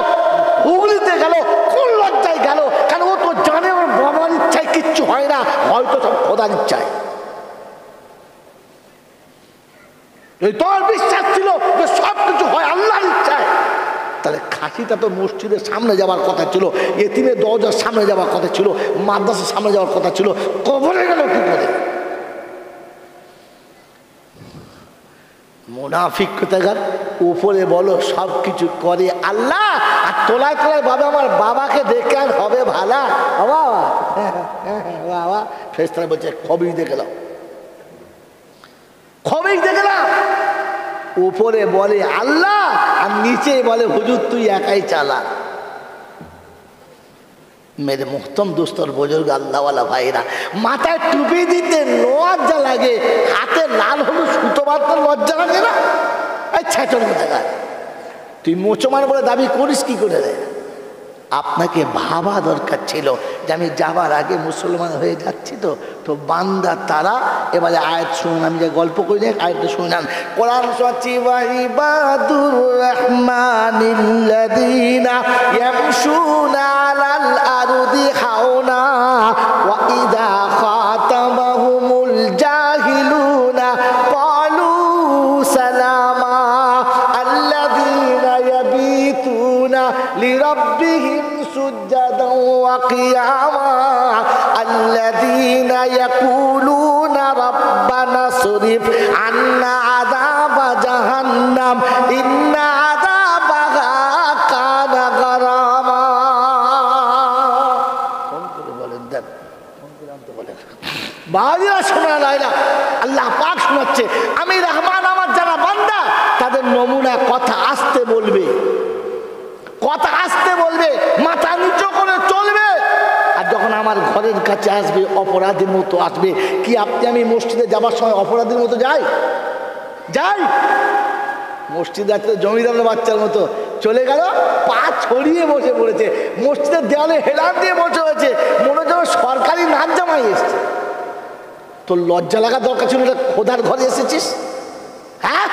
হুগলিতে গেল, কোন লজ্জায় গেল? কারণ ও তো জানে ওর বাবার ইচ্ছায় কিচ্ছু হয় না, হয়তো সব খোদার ইচ্ছায়। তোর বিশ্বাস ছিল যে সব কিছু হয় আল্লাহর ইচ্ছায়, তাহলে খাসিটা তো মসজিদের সামনে যাওয়ার কথা ছিল, এতিমের দরজার সামনে যাওয়ার কথা ছিল, মাদ্রাসার সামনে যাওয়ার কথা ছিল, কবরে গেল কি করে? মুনাফিক কোথাকার। উপরে বলো সব কিছু করে আল্লাহ, আর তোলায় তোলায় বাবা আমার বাবাকে দেখে আর হবে ভালা বাবা, বাবা ফেরেশতারা বলছে খবর দেখে নাও, খবর দেখে নাও। উপরে বলে আল্লাহ আর নিচে বলে হুজুর তুই একাই চালা। মেরে মুহতম দোস্তর বুজুর্গ আল্লাহওয়ালা ভাইরা, মাথায় টুপি দিতে লজ্জা লাগে, হাতে লাল হলুদ সুতো বাঁধতে লজ্জা লাগে না? আচ্ছা মাস্টার কোথাকার, তুই মোচমান বলে দাবি করিস কি করে রে? আপনাকে ভাবা দরকার ছিল যে আমি যাবার আগে মুসলমান হয়ে যাচ্ছি। তো বান্দা তারা, এবারে আয়াত শুনুন, আমি যে গল্প করি না আয়াতটা শুনলাম। কোরআন সচ্চি ইবাদুর রহমানিল্লাযীনা ইয়ামশুনা আলাল আরদি হাওনা ওয়া ইযা খাতাবাহুমুল জাহিলুনা ক্বালু সালামা আল্লাযীনা ইয়াবিতুনা লিরাব্বিহিম سجدا وقياما الذين يقولون ربنا اصرف عنا عذاب جهنم إن عذابها كان غراما বাড়িরা শোনা লাইলা আল্লাহ পাক শোনাচ্ছে, আমি রহমান, আমার যারা বান্দা তাদের নমুনা কথা আসতে বলবে, কথা আসতে বলবে, মাথা নিচু করে চলবে। আর যখন আমার ঘরের কাছে আসবে অপরাধীর মতো আসবে। কি আপনি আমি মসজিদে যাবার সময় অপরাধীর মতো যাই? মসজিদে আসতে জমিদারের বাচ্চার মতো চলে গেল, পা ছড়িয়ে বসে পড়েছে, মসজিদের দেওয়ালে হেলান দিয়ে বসে হয়েছে, মনে হচ্ছে সরকারি নাচ জামাই এসছে। তোর লজ্জা লাগা দরকার ছিল, খোদার ঘরে এসেছিস। হ্যাঁ,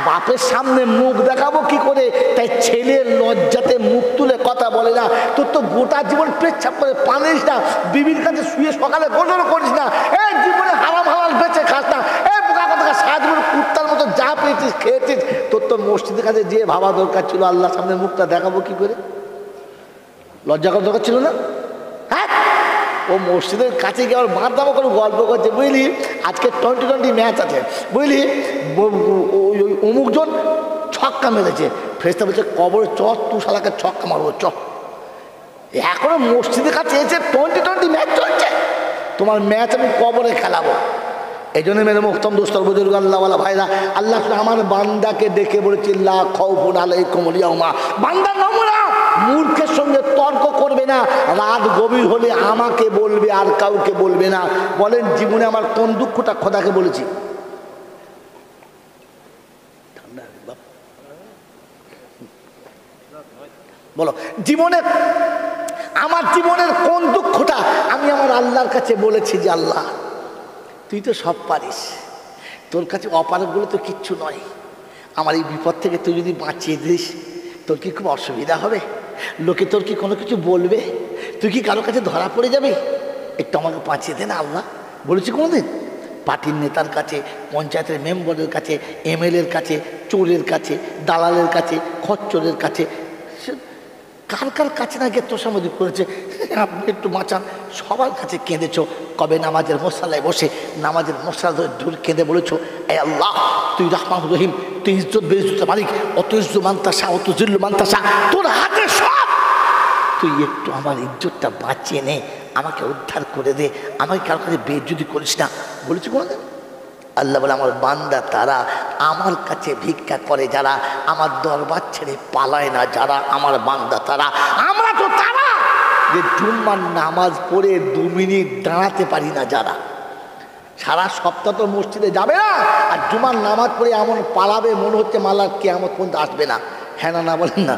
বাপের সামনে মুখ দেখাবো কি করে, তাই ছেলের লজ্জাতে মুখ তুলে কথা বলে না। তোর তো গোটা জীবন পেচ্ছাপ করে পানিস না, বিবির কাছে শুয়ে সকালে গোসল করিস না, এই জীবনে হারাম হালাল বেঁচে খাস না, এই বোকা কথা সারা জীবন কুত্তার মতো যা পেয়েছিস খেয়েছিস। তোর তো মসজিদের কাছে যে ভাবা দরকার ছিল আল্লাহর সামনে মুখটা দেখাবো কি করে, লজ্জা করা দরকার ছিল না? হ্যাঁ, ও মসজিদের কাছে গিয়ে আমার মার দামা করে গল্প করছে, বুঝলি আজকে 20-20 ম্যাচ আছে, বুঝলি অমুকজন ছক্কা মেরেছে, ফেরেশতা বলছে কবরে চ, তুই শালাকে ছক্কা মারবো চ। এখনো মসজিদের কাছে এসে 20-20 ম্যাচ চলছে, তোমার ম্যাচ আমি কবরে খেলাবো। এই জন্য মেরে মুহতরম দোস্ত বুজুর্গ আল্লাহওয়ালা ভাইরা, আল্লাহ আমার বান্দাকে ডেকে বলেছে লা খাউফুন আলাইকুমুল ইয়াউমা। বান্দা নমুনা, মূর্খের সঙ্গে তর্ক করবে না, রাত গভীর হলে আমাকে বলবে আর কাউকে বলবে না। বলেন জীবনে আমার কোন দুঃখটা খোদাকে বলেছি? বলো, জীবনে আমার জীবনের কোন দুঃখটা আমি আমার আল্লাহর কাছে বলেছি যে আল্লাহ তুই তো সব পারিস, তোর কাছে অপারকগুলো তো কিচ্ছু নয়, আমার এই বিপদ থেকে তুই যদি বাঁচিয়ে দিস তোর কি খুব অসুবিধা হবে? লোকে তোর কি কোনো কিছু বলবে? তুই কি কারো কাছে ধরা পড়ে যাবে? একটু আমাকে বাঁচিয়ে দে না আল্লাহ। বলেছি কোনোদিন? পার্টির নেতার কাছে, পঞ্চায়েতের মেম্বারের কাছে, এমএলএর কাছে, চোরের কাছে, দালালের কাছে, খচ্চরের কাছে, কার কার কাছে না গিয়ে তোষামোদি করেছে, আপনি একটু বাঁচান। সবার কাছে কেঁদেছ, কবে নামাজের মশালায় বসে নামাজের মশলা ধরে কেঁদে বলেছ এ আল্লাহ তুই রহমান রহিম, তুই ইজ্জত বেইজ্জতের মালিক, অত ইজ্জত মানতাসা অত জিল্লু মানতাসা, তোর হাতে সব, তুই একটু আমার ইজ্জতটা বাঁচিয়ে নে, আমাকে উদ্ধার করে দে, আমাকে কারো কাছে বেইজ্জতি করিস না। বলেছি কোনোদিন? আল্লাহ বলে আমার বান্দা তারা, আমার কাছে ভিক্ষা করে যারা, আমার দরবার ছেড়ে পালায় না যারা, আমার বান্দা তারা। আমরা তো তারা যে জুম্মার নামাজ পড়ে 2 মিনিট দাঁড়াতে পারি না যারা, সারা সপ্তাহ তো মসজিদে যাবে না, আর জুম্মার নামাজ পড়ে এমন পালাবে মনে হচ্ছে মালার কিয়ামত পর্যন্ত আসবে না। হ্যাঁ না, না বলেন না,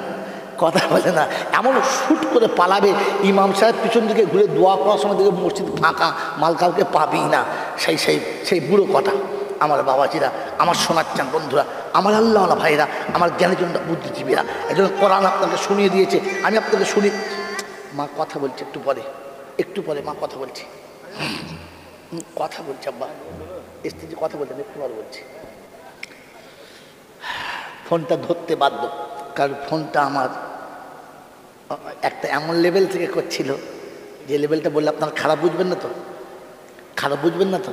কথা বলে না, এমন শুট করে পালাবে, ইমাম সাহেব পিছন দিকে ঘুরে দোয়া করার সময় দেখে মসজিদ ফাঁকা, মাল কাউকে পাবি না। সেই বুড়ো কথা। আমার বাবাজিরা, আমার শোনার চান বন্ধুরা, আমার আল্লাহওয়ালা ভাইরা, আমার জ্ঞানীজনরা, বুদ্ধিজীবীরা, এজন্য কোরআন আপনাকে শুনিয়ে দিয়েছে, আমি আপনাকে শুনি। মা কথা বলছে, একটু পরে মা কথা বলছে, আব্বা স্ত্রী কথা বলছে, একটু পরে বলছি। ফোনটা ধরতে বাধ্য, কারণ ফোনটা আমার একটা এমন লেভেল থেকে করছিল যে লেভেলটা বললে আপনারা খারাপ বুঝবেন না তো,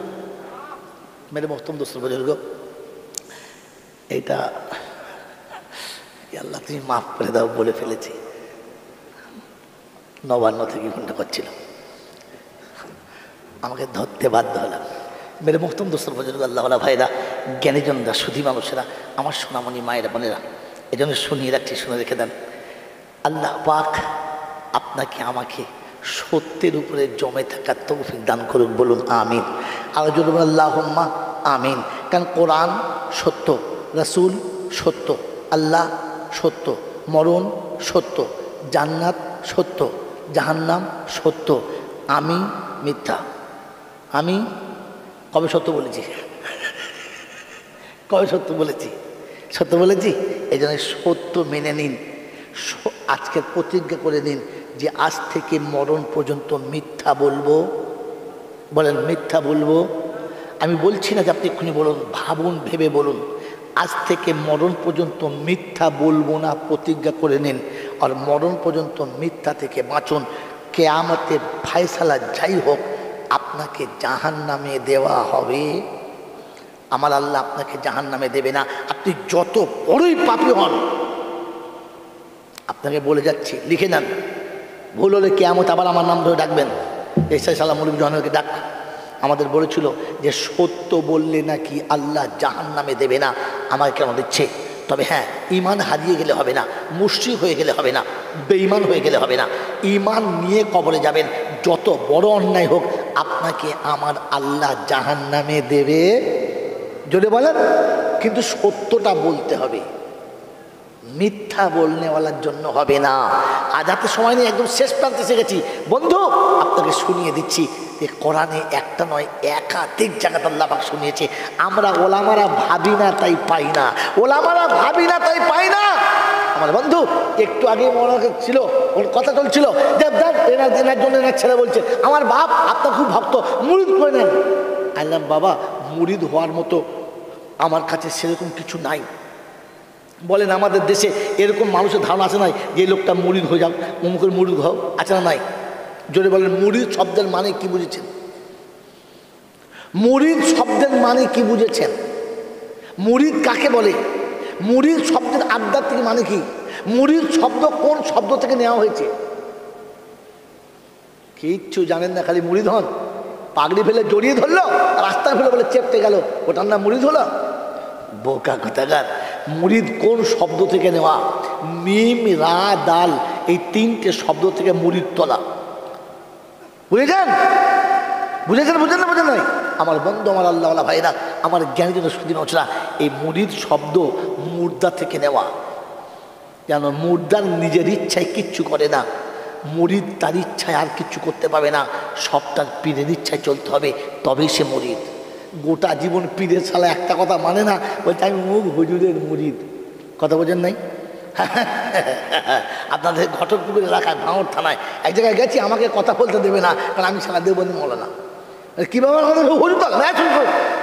মেরে মোহতরম দোস্ত বুজুর্গ, এটা আল্লাহ তুমি মাফ করে দাও, বলে ফেলেছি। 59 থেকে ফোনটা করছিল, আমাকে ধরতে বাধ্য হলাম। মেরে মোহতরম দোস্ত বুজুর্গ আল্লাহওয়ালা ভাইরা, জ্ঞানীজনরা, সুধী মানুষেরা, আমার সোনামণি মায়েরা বোনেরা, এই জন্য শুনিয়ে রাখছি, শুনে রেখে দেন। আল্লাহ পাক আপনাকে আমাকে সত্যের উপরে জমে থাকার তৌফিক দান করুন, বলুন আমিন। আর জন্য আল্লাহুম্মা আমিন। কারণ কোরআন সত্য, রাসূল সত্য, আল্লাহ সত্য, মরণ সত্য, জান্নাত সত্য, জাহান্নাম সত্য, আমি মিথ্যা। আমি কবে সত্য বলেছি? কবে সত্য বলেছি? সত্য বলেছি। এই জন্য সত্য মেনে নিন। আজকের প্রতিজ্ঞা করে নিন যে আজ থেকে মরণ পর্যন্ত মিথ্যা বলবো। বলেন মিথ্যা বলবো। আমি বলছি না যে আপনি এক্ষুনি বলুন, ভাবুন, ভেবে বলুন। আজ থেকে মরণ পর্যন্ত মিথ্যা বলবো না প্রতিজ্ঞা করে নিন। আর মরণ পর্যন্ত মিথ্যা থেকে বাঁচুন। কিয়ামতের ফায়সালা যাই হোক, আপনাকে জাহান্নামে দেওয়া হবে। আমার আল্লাহ আপনাকে জাহান্নামে দেবে না। আপনি যত বড়ই পাপী হন, আপনাকে বলে যাচ্ছি, লিখে নেন। ভুল হলে কিয়ামত আবার আমার নাম ধরে ডাকবেন, এসআই সালাম মুলুক জহানকে ডাক। আমাদের বলেছিল যে সত্য বললে নাকি আল্লাহ জাহান্নামে দেবে না। আমাকে কেন দিচ্ছে? তবে হ্যাঁ, ঈমান হারিয়ে গেলে হবে না, মুশরিক হয়ে গেলে হবে না, বেঈমান হয়ে গেলে হবে না। ঈমান নিয়ে কবরে যাবেন, যত বড় অন্যায় হোক আপনাকে আমার আল্লাহ জাহান্নামে দেবে। জোরে বলেন। কিন্তু সত্যটা বলতে হবে, মিথ্যা বলনেওয়ালার জন্য হবে না। আজ হাতে সময় নেই, একদম শেষ প্রান্তে এসে গেছি। বন্ধু, আপনাকে শুনিয়ে দিচ্ছি যে কোরআনে একটা নয় একাধিক জায়গাতে আল্লাহ পাক শুনিয়েছে। আমরা ওলামারা ভাবি না তাই পাই না, ওলামারা ভাবি না তাই পাই না। আমার বন্ধু একটু আগে মনে ছিল, ওর কথা চলছিল যে এনার জন্য এনার ছেলে বলছে আমার বাপ আপনার খুব ভক্ত, মুরিদ করে নেন। আল্লাহ বাবা, মুরিদ হওয়ার মতো আমার কাছে সেরকম কিছু নাই। বলেন আমাদের দেশে এরকম মানুষের ধারণা আছে নাই যে এই লোকটা মুরিদ হয়ে যাও, অমুকের মুরিদ হও, আছে না নাই? জোরে বলেন। মুরিদ শব্দের মানে কি বুঝেছেন? মুরিদ শব্দের মানে কি বুঝেছেন? মুরিদ কাকে বলে? মুরিদ শব্দের আধ্যাত্মিক মানে কি? মুরিদ শব্দ কোন শব্দ থেকে নেওয়া হয়েছে? কিচ্ছু জানেন না, খালি মুরিদ হন। পাগড়ি ফেলে জড়িয়ে ধরলো, রাস্তায় ফেলে বলে চেপতে গেল, ওটার নাম মুরিদ হলো? বোকা কোথাকার। মুরিদ কোন শব্দ থেকে নেওয়া? মিম, রা, দাল, এই তিনটে শব্দ থেকে মুরিদ তোলা। বুঝেছেন? বুঝেছেন? বুঝেন না? বুঝেন নাই? আমার বন্ধু, আমার আল্লাহওয়ালা ভাইরা, আমার জ্ঞানী জন সুদিন ওছরা, এই মুরিদ শব্দ মুর্দা থেকে নেওয়া। যেন মুর্দার নিজের ইচ্ছায় কিচ্ছু করে না, মুরিদ তার ইচ্ছায় আর কিচ্ছু করতে পারবে না, সবটার পীরের ইচ্ছায় চলতে হবে, তবেই সে মুরিদ। গোটা জীবন পীরের শালা একটা কথা মানে না, বলছে আমি মুখ হুজুরের মুরিদ। কথা বোঝেন নাই? আপনাদের ঘটকপুকুর এলাকায় ভাঙড় থানায় এক জায়গায় গেছি, আমাকে কথা বলতে দেবে না, কারণ আমি সারা দেববন্দি মৌলানা। কীভাবে হুজুর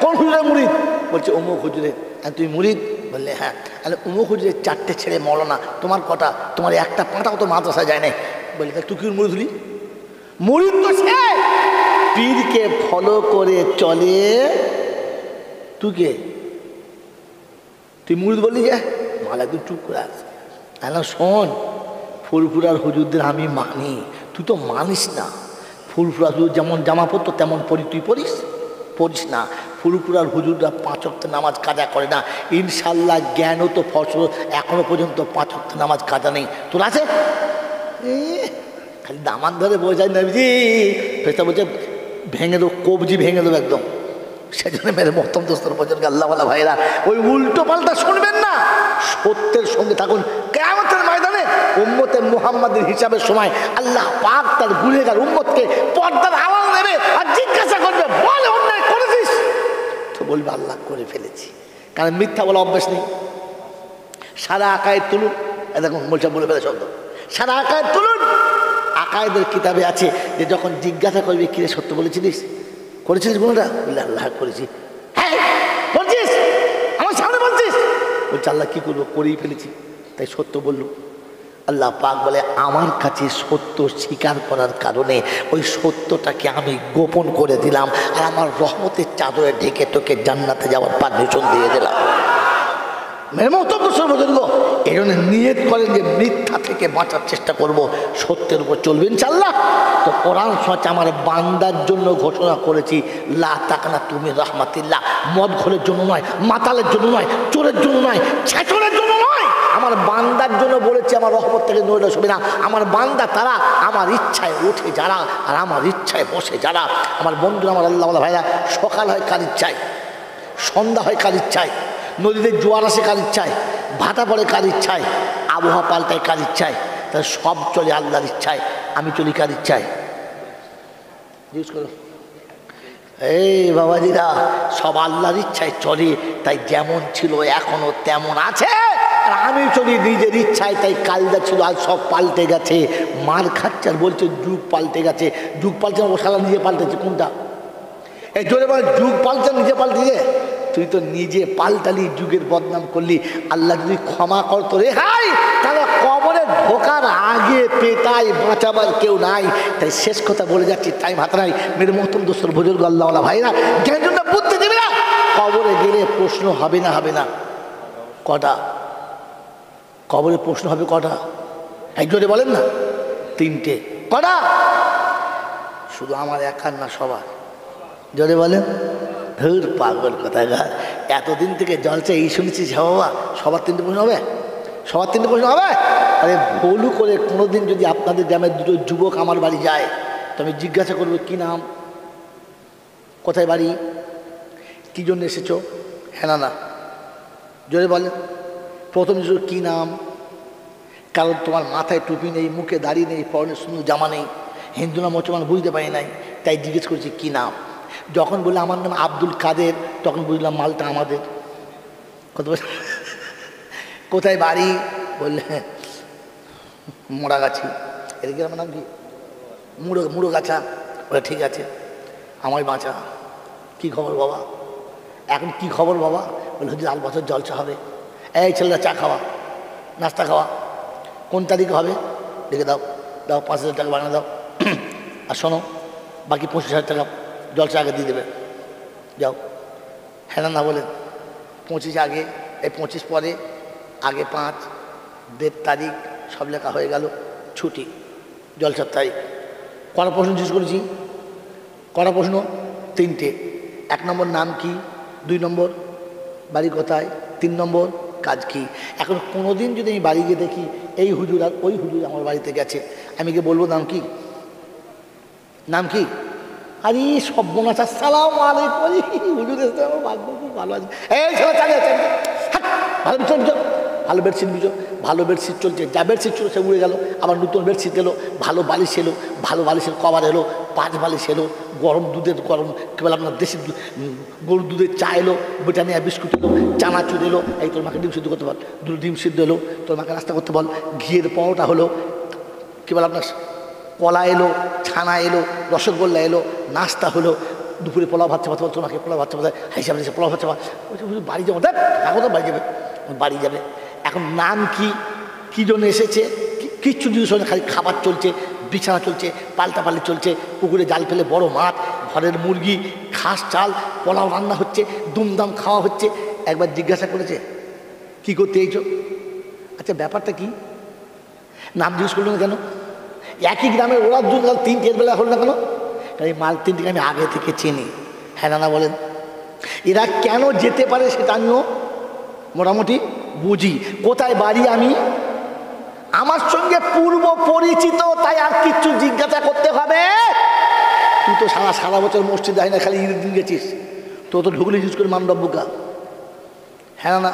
কোন হুজুরের মুরিদ? বলছে অমুক হুজুরের। তুমি মুরিদ? বললে হ্যাঁ। তাহলে অমুক হুজুরের 4টে ছেলে মৌলানা, তোমার কটা? তোমার একটা পাঁটাও তো মাদ্রাসা যায় নাই। বললে তুই কি মুরিদ হলি? মুরিদ তো সে পীরকে ফলো করে চলে। তুই কে? তুই মুরিদ বললি যে মালা তুই চুপ করে আস। শোন, ফুরফুরার হুজুরদের আমি মানি, তুই তো মানিস না। ফুরফুরা হুজুর যেমন জামা পরতো তেমন পরি, তুই পড়িস না। ফুরফুরার হুজুররা 5 ওয়াক্ত নামাজ কাজা করে না। ইনশাল্লাহ জ্ঞানও তো ফসল, এখনো পর্যন্ত 5 ওয়াক্ত নামাজ কাজা নেই। তোর আছে? খালি দামান ধরে বোঝায় নবীজি, ফেরেশতা বলছে ভেঙে দেবো, কবজি ভেঙে দেবো একদম। সেজন্য মেরে মহতম দোস্তর পর্যন্ত আল্লাহওয়ালা ভাইরা, ওই উল্টো পাল্টা শুনবেন না, সত্যের সঙ্গে থাকুন। কিয়ামতের ময়দানে উম্মতে মুহাম্মাদের হিসাবের সময় আল্লাহ পাক তার গুনেগার উম্মতকে পর্দার আওয়াজ দেবে আর জিজ্ঞাসা করবে, বল অন্যায় করেছিস? তো বলবে আল্লাহ করে ফেলেছি। কারণ মিথ্যা বলা অভ্যাস নেই। সারা আকায়েদ তুলুন, দেখুন মোলসা বলে ফেলে শব্দ, সারা আকায়েদ তুলুন। আকায়েদের কিতাবে আছে যে যখন জিজ্ঞাসা করবে কিরে সত্য বলেছিলিস, করেছিস গুণটা? বললে আল্লাহ করেছি। হ্যাঁ বলছিস, আমার সামনে বলছিস? বলছে আল্লাহ কি করবো, করেই ফেলেছি, তাই সত্য বললো। আল্লাহ পাক বলে আমার কাছে সত্য স্বীকার করার কারণে ওই সত্যটাকে আমি গোপন করে দিলাম, আর আমার রহমতের চাদরে ঢেকে তোকে জান্নাতে যাওয়ার পারমিশন দিয়ে দিলাম। এই জন্য নিয়ত করেন যে মিথ্যা থেকে বাঁচার চেষ্টা করব, সত্যের উপর চলবে ইনশাআল্লাহ। তো কোরআন সচ আমার বান্দার জন্য ঘোষণা করেছি, লা তাকনা তুমি রাহমাতিল্লাহ। মদ ঘোলের জন্য নয়, মাতালের জন্য নয়, চোরের জন্য নয়, ছেচরের জন্য নয়, আমার বান্দার জন্য বলেছি। আমার রহমত থেকে নইলে শুবে না। আমার বান্দা তারা আমার ইচ্ছায় ওঠে যারা, আর আমার ইচ্ছায় বসে যারা। আমার বন্ধুরা, আমার আল্লাহওয়ালা ভাইরা, সকাল হয় কার ইচ্ছায়, সন্ধ্যা হয় কার ইচ্ছায়, নদীতে জোয়ার আসে কার ইচ্ছায়, ভাটা পড়ে কার ইচ্ছায়, আবহাওয়া পাল্টায় কার ইচ্ছায়, তাহলে সব চলে আল্লাহর ইচ্ছায়। আমি চলি কার ইচ্ছায়? জিজ্ঞেস করো। এই বাবাজিরা, সব আল্লাহর ইচ্ছায় চলে, তাই যেমন ছিল এখনো তেমন আছে। আর আমি চলি নিজের ইচ্ছায়, তাই কাল যা ছিল আজ সব পাল্টে গেছে। মার খাচ্ছে আর বলছে যুগ পাল্টে গেছে। যুগ পাল্টে ও শালা নিজে পাল্টেছে কোনটা? এই জোরে বলে যুগ পাল্টে নিজে পাল্টেছে। তুই তো নিজে পাল্টালি, যুগের বদনাম করলি। আল্লাহ যদি ক্ষমা করতো রে হাই, তাহলে কবরে ঢোকার আগে পেটাই বাঁচাবার কেউ নাই। তাই শেষ কথা বলে যাচ্ছি, টাইম হাতে নাই। মেরে মহতম দোস্তর বুজুর্গ আল্লাহওয়ালা ভাইরা, জ্ঞানটা বুদ্ধি দিবি না। কবরে গেলে প্রশ্ন হবে না? হবে না? কটা? কবরে প্রশ্ন হবে কটা? একজনে বলেন না? তিনটে। কটা? শুধু আমার একার না, সবার। জোরে বলেন। ধুর পাগল কথাকার, এতদিন থেকে জলসা এই শুনেছিস বাবা, সবার তিনটে প্রশ্ন হবে? সবার তিনটে প্রশ্ন হবে? আরে ভুল করে কোনোদিন যদি আপনাদের গ্রামের দুটো যুবক আমার বাড়ি যায়, তো আমি জিজ্ঞাসা করবো কি নাম, কোথায় বাড়ি, কী জন্য এসেছো? হ্যাঁ না না, জোরে বলেন। প্রথম জিজ্ঞেস কী নাম, কারণ তোমার মাথায় টুপি নেই, মুখে দাড়ি নেই, পরনে সুন্দর জামা নেই, হিন্দু না মুসলমান বুঝতে পারি নাই, তাই জিজ্ঞেস করছি কী নাম। যখন বললে আমার নাম আব্দুল কাদের, তখন বুঝলাম মালটা আমাদের। কত কোথায় বাড়ি, বললে মোড়াগাছি। এদিকে আমার নাম কি? মুড়োগাছা। ওরা ঠিক আছে, আমায় বাঁচা। কি খবর বাবা? এখন কি খবর বাবা? বলে হচ্ছে আল বছর জলসা হবে। এই ছেলেরা চা খাওয়া, নাস্তা খাওয়া, কোন তারিখে হবে লিখে দাও, দাও 5,000 টাকা বানিয়ে দাও। আর শোনো, বাকি 25,000 টাকা জলসা আগে দিয়ে দেবে, যাও। হ্যাঁ না বলেন। 25 আগে, এই 25 পরে, আগে 5, ডেট তারিখ সব লেখা হয়ে গেল, ছুটি, জলসার তারিখ। কটা প্রশ্ন জিজ্ঞেস করেছি? কটা প্রশ্ন? 3টে। 1 নম্বর নাম কি, 2 নম্বর বাড়ি কোথায়, 3 নম্বর কাজ কি। এখন কোনোদিন যদি আমি বাড়ি গিয়ে দেখি এই হুজুর আর ওই হুজুর আমার বাড়িতে গেছে, আমি গিয়ে বলবো নাম কি? নাম কি? আরে সর্বনাশ, আসসালামু আলাইকুম, হুজুর এসে আমার ভাগ্য খুব ভালো আছে। এই ছেলে চালিয়ে ভালো বিচো, ভালো বেডশিট বিচো, ভালো বেডশিট চলছে, যা বেডশিট ছিল সে উড়ে গেল, আবার নতুন বেডশিট এলো, ভালো বালিশ এলো, ভালো বালিশের কভার এলো, 5 বালিশ এলো, গরম দুধের গরম কী বলে আপনার দেশি গরুর দুধের চা এলো, ব্রিটানিয়া বিস্কুট এলো, চানাচুর এলো। এই তোর মাকে ডিম সিদ্ধ করতে বল, 2 ডিম সিদ্ধ এলো, তোর মাকে নাস্তা করতে বল। ঘিয়ের পরোটা হলো, কী বলে আপনার কলা এলো, ছানা এলো, রসগোল্লা এলো, নাস্তা হলো। দুপুরে পোলাও ভাত চাপা, তোমাকে পোলাও ভাত চাপা, হিসাবে পোলাও ভাত চাপা। বাড়ি যাবো, দেখ এখন তো বাড়ি যাবে, বাড়ি যাবে। এখন নাম কি, কী জন্য এসেছে, কিচ্ছু জিনিস হয় না, খালি খাবার চলছে, বিছানা চলছে, পাল্টাপাল্টি চলছে, পুকুরে জাল ফেলে বড় মাছ, ঘরের মুরগি, ঘাস চাল, পোলাও রান্না হচ্ছে, দুমদাম খাওয়া হচ্ছে। একবার জিজ্ঞাসা করেছে কি করতে এইছো? আচ্ছা ব্যাপারটা কি? নাম জিজ্ঞেস করলো না কেন? একই গ্রামের ওরা 3 বেলা হল না কেন? এই মাল 3টিকে আমি আগে থেকে চিনি। হ্যাঁ না বলেন। এরা কেন যেতে পারে সেটা আমিও মোটামুটি বুঝি। কোথায় বাড়ি আমি, আমার সঙ্গে পূর্ব পরিচিত, তাই আর কিচ্ছু জিজ্ঞাসা করতে হবে। তুই তো সারা বছর মসজিদ যাই না, খালি ঈদের দিন গেছিস, তো ঢুকলে ইউজ করে মানডব্বুকা। হ্যাঁ না,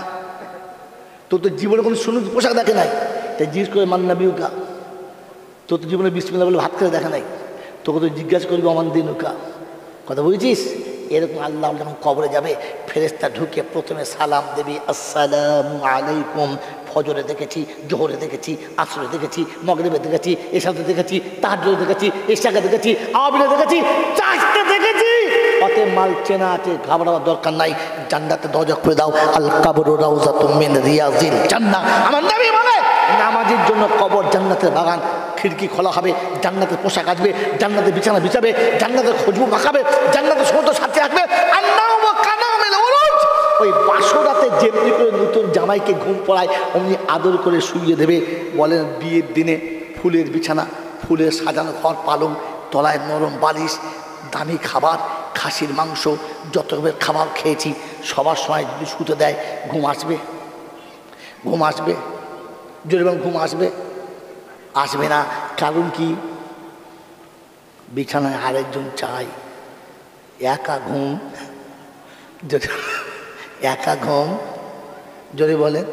তোর তো জীবনে কোনো সুন্দর পোশাক দেখে নাই, তাই জিজ্ঞেস করে মান্নাবিউকা। তোর তো জীবনে বিসমিল্লাহ বলে ভাত খেতে দেখা নাই, তোকে তো জিজ্ঞাসা করবি অমান দিনুকা। কথা বুঝেছিস? এরকম আল্লাহ যখন কবরে যাবে, ফেরেশতা ঢুকে প্রথমে সালাম দেবে, আসসালামু আলাইকুম। ফজরে দেখেছি, জোহরে দেখেছি, আসরে দেখেছি, মগরিবে দেখেছি, এশাতে দেখেছি, তাহাজ্জুদে দেখেছি, ইশাকে দেখেছি, আওয়াবিলে দেখেছি, চাষতে দেখেছি। অতএব মাল চেনা আছে, ঘাবড়াবার দরকার নাই। জান্নাতে দরজা খুলে দাও, আল কাবরু রাউযাতুম মিন রিয়াজিল জান্নাহ। আমার নবী বলে নামাজের জন্য কবর জান্নাতের বাগান। খিড়কি খোলা হবে, জান্নাতের পোশাক আসবে, জান্নাতের বিছানা বিছাবে, জান্নাতের খুশবু মাখাবে, জান্নাতের সমস্ত সাথে আসবে। ওই বাসরাতে যেমনি করে নতুন জামাইকে ঘুম পড়ায় অমনি আদর করে শুইয়ে দেবে। বলেন বিয়ের দিনে ফুলের বিছানা, ফুলের সাজানো ঘর, পালং, তলায় নরম বালিশ, দামি খাবার, খাসির মাংস, যত রকমের খাবার খেয়েছি, সবার সময় যদি শুতে দেয় ঘুম আসবে? ঘুম আসবে? যেরকম ঘুম আসবে? আসবে না। কারণ কি? বিছানায় আরেকজন চাই, একা ঘুম, একা ঘুম। যদি বলেন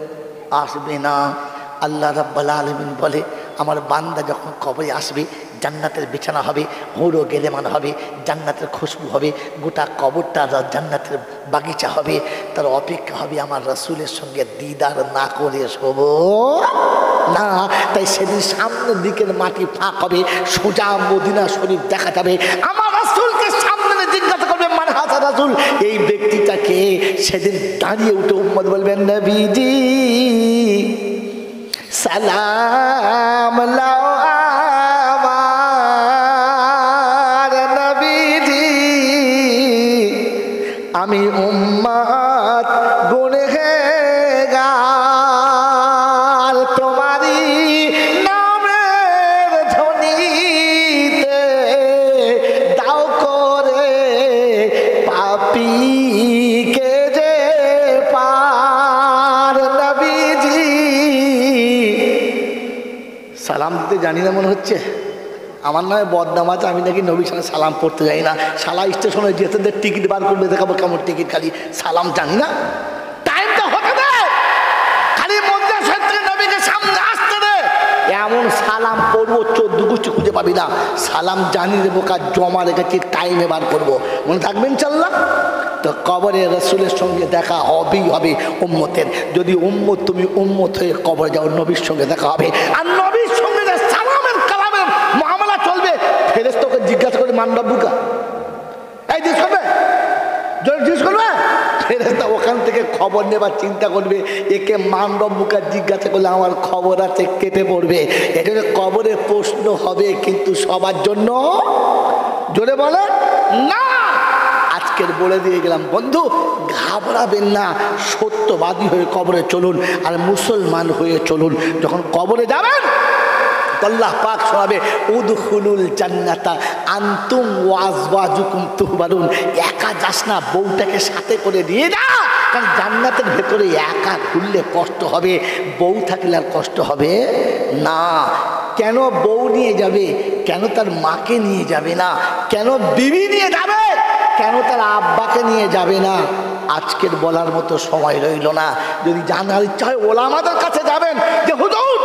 আসবে না। আল্লাহ রাব্বুল আলামিন বলে আমার বান্দা যখন কবরে আসবে জান্নাতের বিছানা হবে, হুড়ো গেলেমান হবে, জান্নাতের খুশবু হবে, গোটা কবরটা জান্নাতের বাগিচা হবে, তার অপেক্ষা হবে আমার রাসূলের সঙ্গে দিদার না করে শোব না। তাই সেদিন সামনের দিকের মাটি ফাঁক হবে, সোজা মদিনা শরীফ দেখা যাবে। আমার রাসূলকে সামনে জিজ্ঞাসা করবে মান হাযা রাসূল, এই ব্যক্তিটাকে। সেদিন দাঁড়িয়ে উঠে উম্মত বলবেন নবীজি সালাম লাও আমার নবীজি, আমি উম্মত গুনহগার, তোমারি নামের ধ্বনিতে দাও করে পাপীকে যে পার। নবীজি সালাম দিতে জানি না মনে হচ্ছে, আমার নামে বদনাম আছে, আমি নাকি নবীর সাথে সালাম পড়তে যাই না। শালা স্টেশনে যেতে টিকিট বার করবে, দেখাবো কেমন টিকিট, খালি সালাম জানি না। টাইমটা হতে দে, খালি মধ্যে থেকে নবীকে সামনে আসতে দে। এমন সালাম পড়বো 14 গোষ্ঠী খুঁজে পাবি না। সালাম জানি দেবো, কাজ জমা রেখেছি, টাইমে বার করবো, মনে থাকবেন ইনশাআল্লাহ। তো কবরে রাসূলের সঙ্গে দেখা হবেই হবে উম্মতের। যদি উম্মত তুমি উম্মত হয়ে কবরে যাও, নবীর সঙ্গে দেখা হবে। আর নবীর সঙ্গে যে সালামের কালামের মুআমালা চলবে, ফেরেশতাকে জিজ্ঞাসা করে মান রব্বুকা, এই জিজ্ঞেস করবে, জিজ্ঞেস করবে ফেরেশতা ওখান থেকে খবর নেবার চিন্তা করবে, একে মান রব্বুকা জিজ্ঞাসা করলে আমার খবর আছে, কেটে পড়বে। এজন্য কবরে প্রশ্ন হবে, কিন্তু সবার জন্য। জোরে বলে না। আজকের বলে দিয়ে গেলাম বন্ধু, ঘাবড়াবেন না, সত্যবাদী হয়ে কবরে চলুন, আর মুসলমান হয়ে চলুন। যখন কবরে যাবেন আল্লাহ পাক শোনাবে উদখুলুল জান্নাতা আনতুম ওয়া আজওয়াজুকুম তুহবারুন। একা যাস না, বউটাকে সাথে করে নিয়ে যা, কারণ জান্নাতের ভেতরে একা ঘুরলে কষ্ট হবে, বউ থাকলে আর কষ্ট হবে না। কেন বউ নিয়ে যাবে? কেন তার মাকে নিয়ে যাবে না? কেন বিবি নিয়ে যাবে? কেন তার আব্বাকে নিয়ে যাবে না? আজকের বলার মতো সময় রইল না। যদি জানার ইচ্ছা হয় ওলামাদের কাছে যাবেন যে হুজুর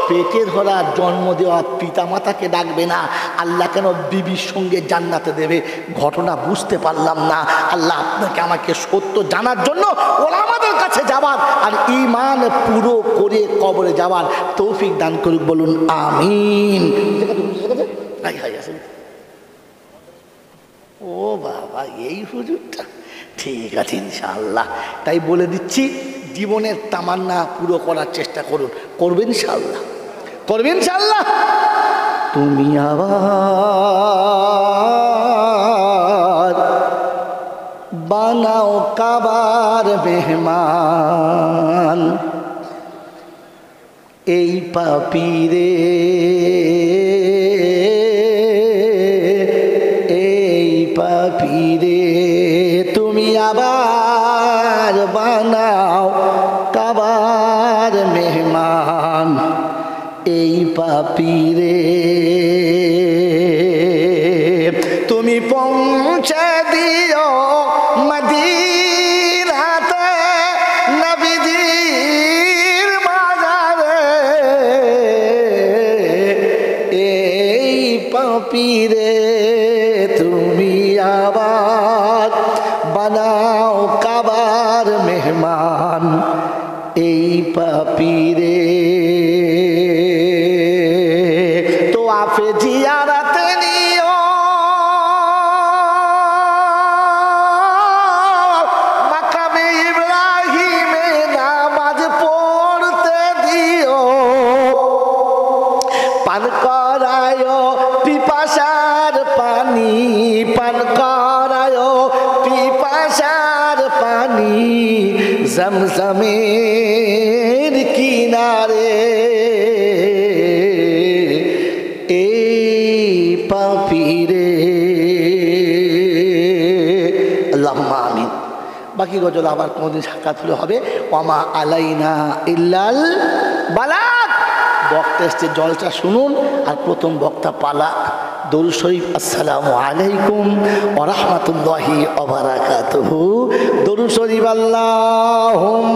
পেটে ধরা জন্ম দেওয়া পিতা মাতাকে ডাকবে না, আল্লাহ কেন বিবির সঙ্গে জান্নাতে দেবে? ঘটনা বুঝতে পারলাম না। আল্লাহ আপনাকে আমাকে সত্য জানার জন্য ওলামাদের কাছে যাবার আর ঈমান পুরো করে কবরে যাবার তৌফিক দান করুক, বলুন আমিন। ও বাবা, এই হুজুরটা ঠিক আছে ইনশাআল্লাহ। তাই বলে দিচ্ছি, জীবনের তামান্না পুরো করার চেষ্টা করুন, করবেন ইনশাআল্লাহ, করবেন ইনশাআল্লাহ। তুমি আবার বানাও কাবার মেহমান, এই পাপীরে পাপীরে, তুমি আবার বানাও কাবার মেহমান, এই পাপীরে তুমি পৌঁছে দিও মদিনাতে নবীজির বাজারে, এই পাপীরে তুমি আবার বানাও কাবার মেহমান, এই পাপীরে তো আফে জিয়ারাতে নিও, মাকামে ইব্রাহিমে নামাজ পড়তে দিও, পান করায় পিপাসার পানি, পান করায় পিপাসার পানি জমজমের কিনারে, এই পাপীরে। আল্লাহুম্মা আমিন। বাকি গজল আবার কোনোদিন সাক্ষাৎ হলে হবে। ওয়ামা আলাইনা ইল্লাল বালাগ। বক্তা এসছে, জলটা শুনুন, আর প্রথম বক্তা পালা। দরুদ শরীফ আসসালামু আলাইকুম ওয়া রাহমাতুল্লাহি ওয়া বারাকাতুহু। দরুদ শরীফ আল্লাহুম্মা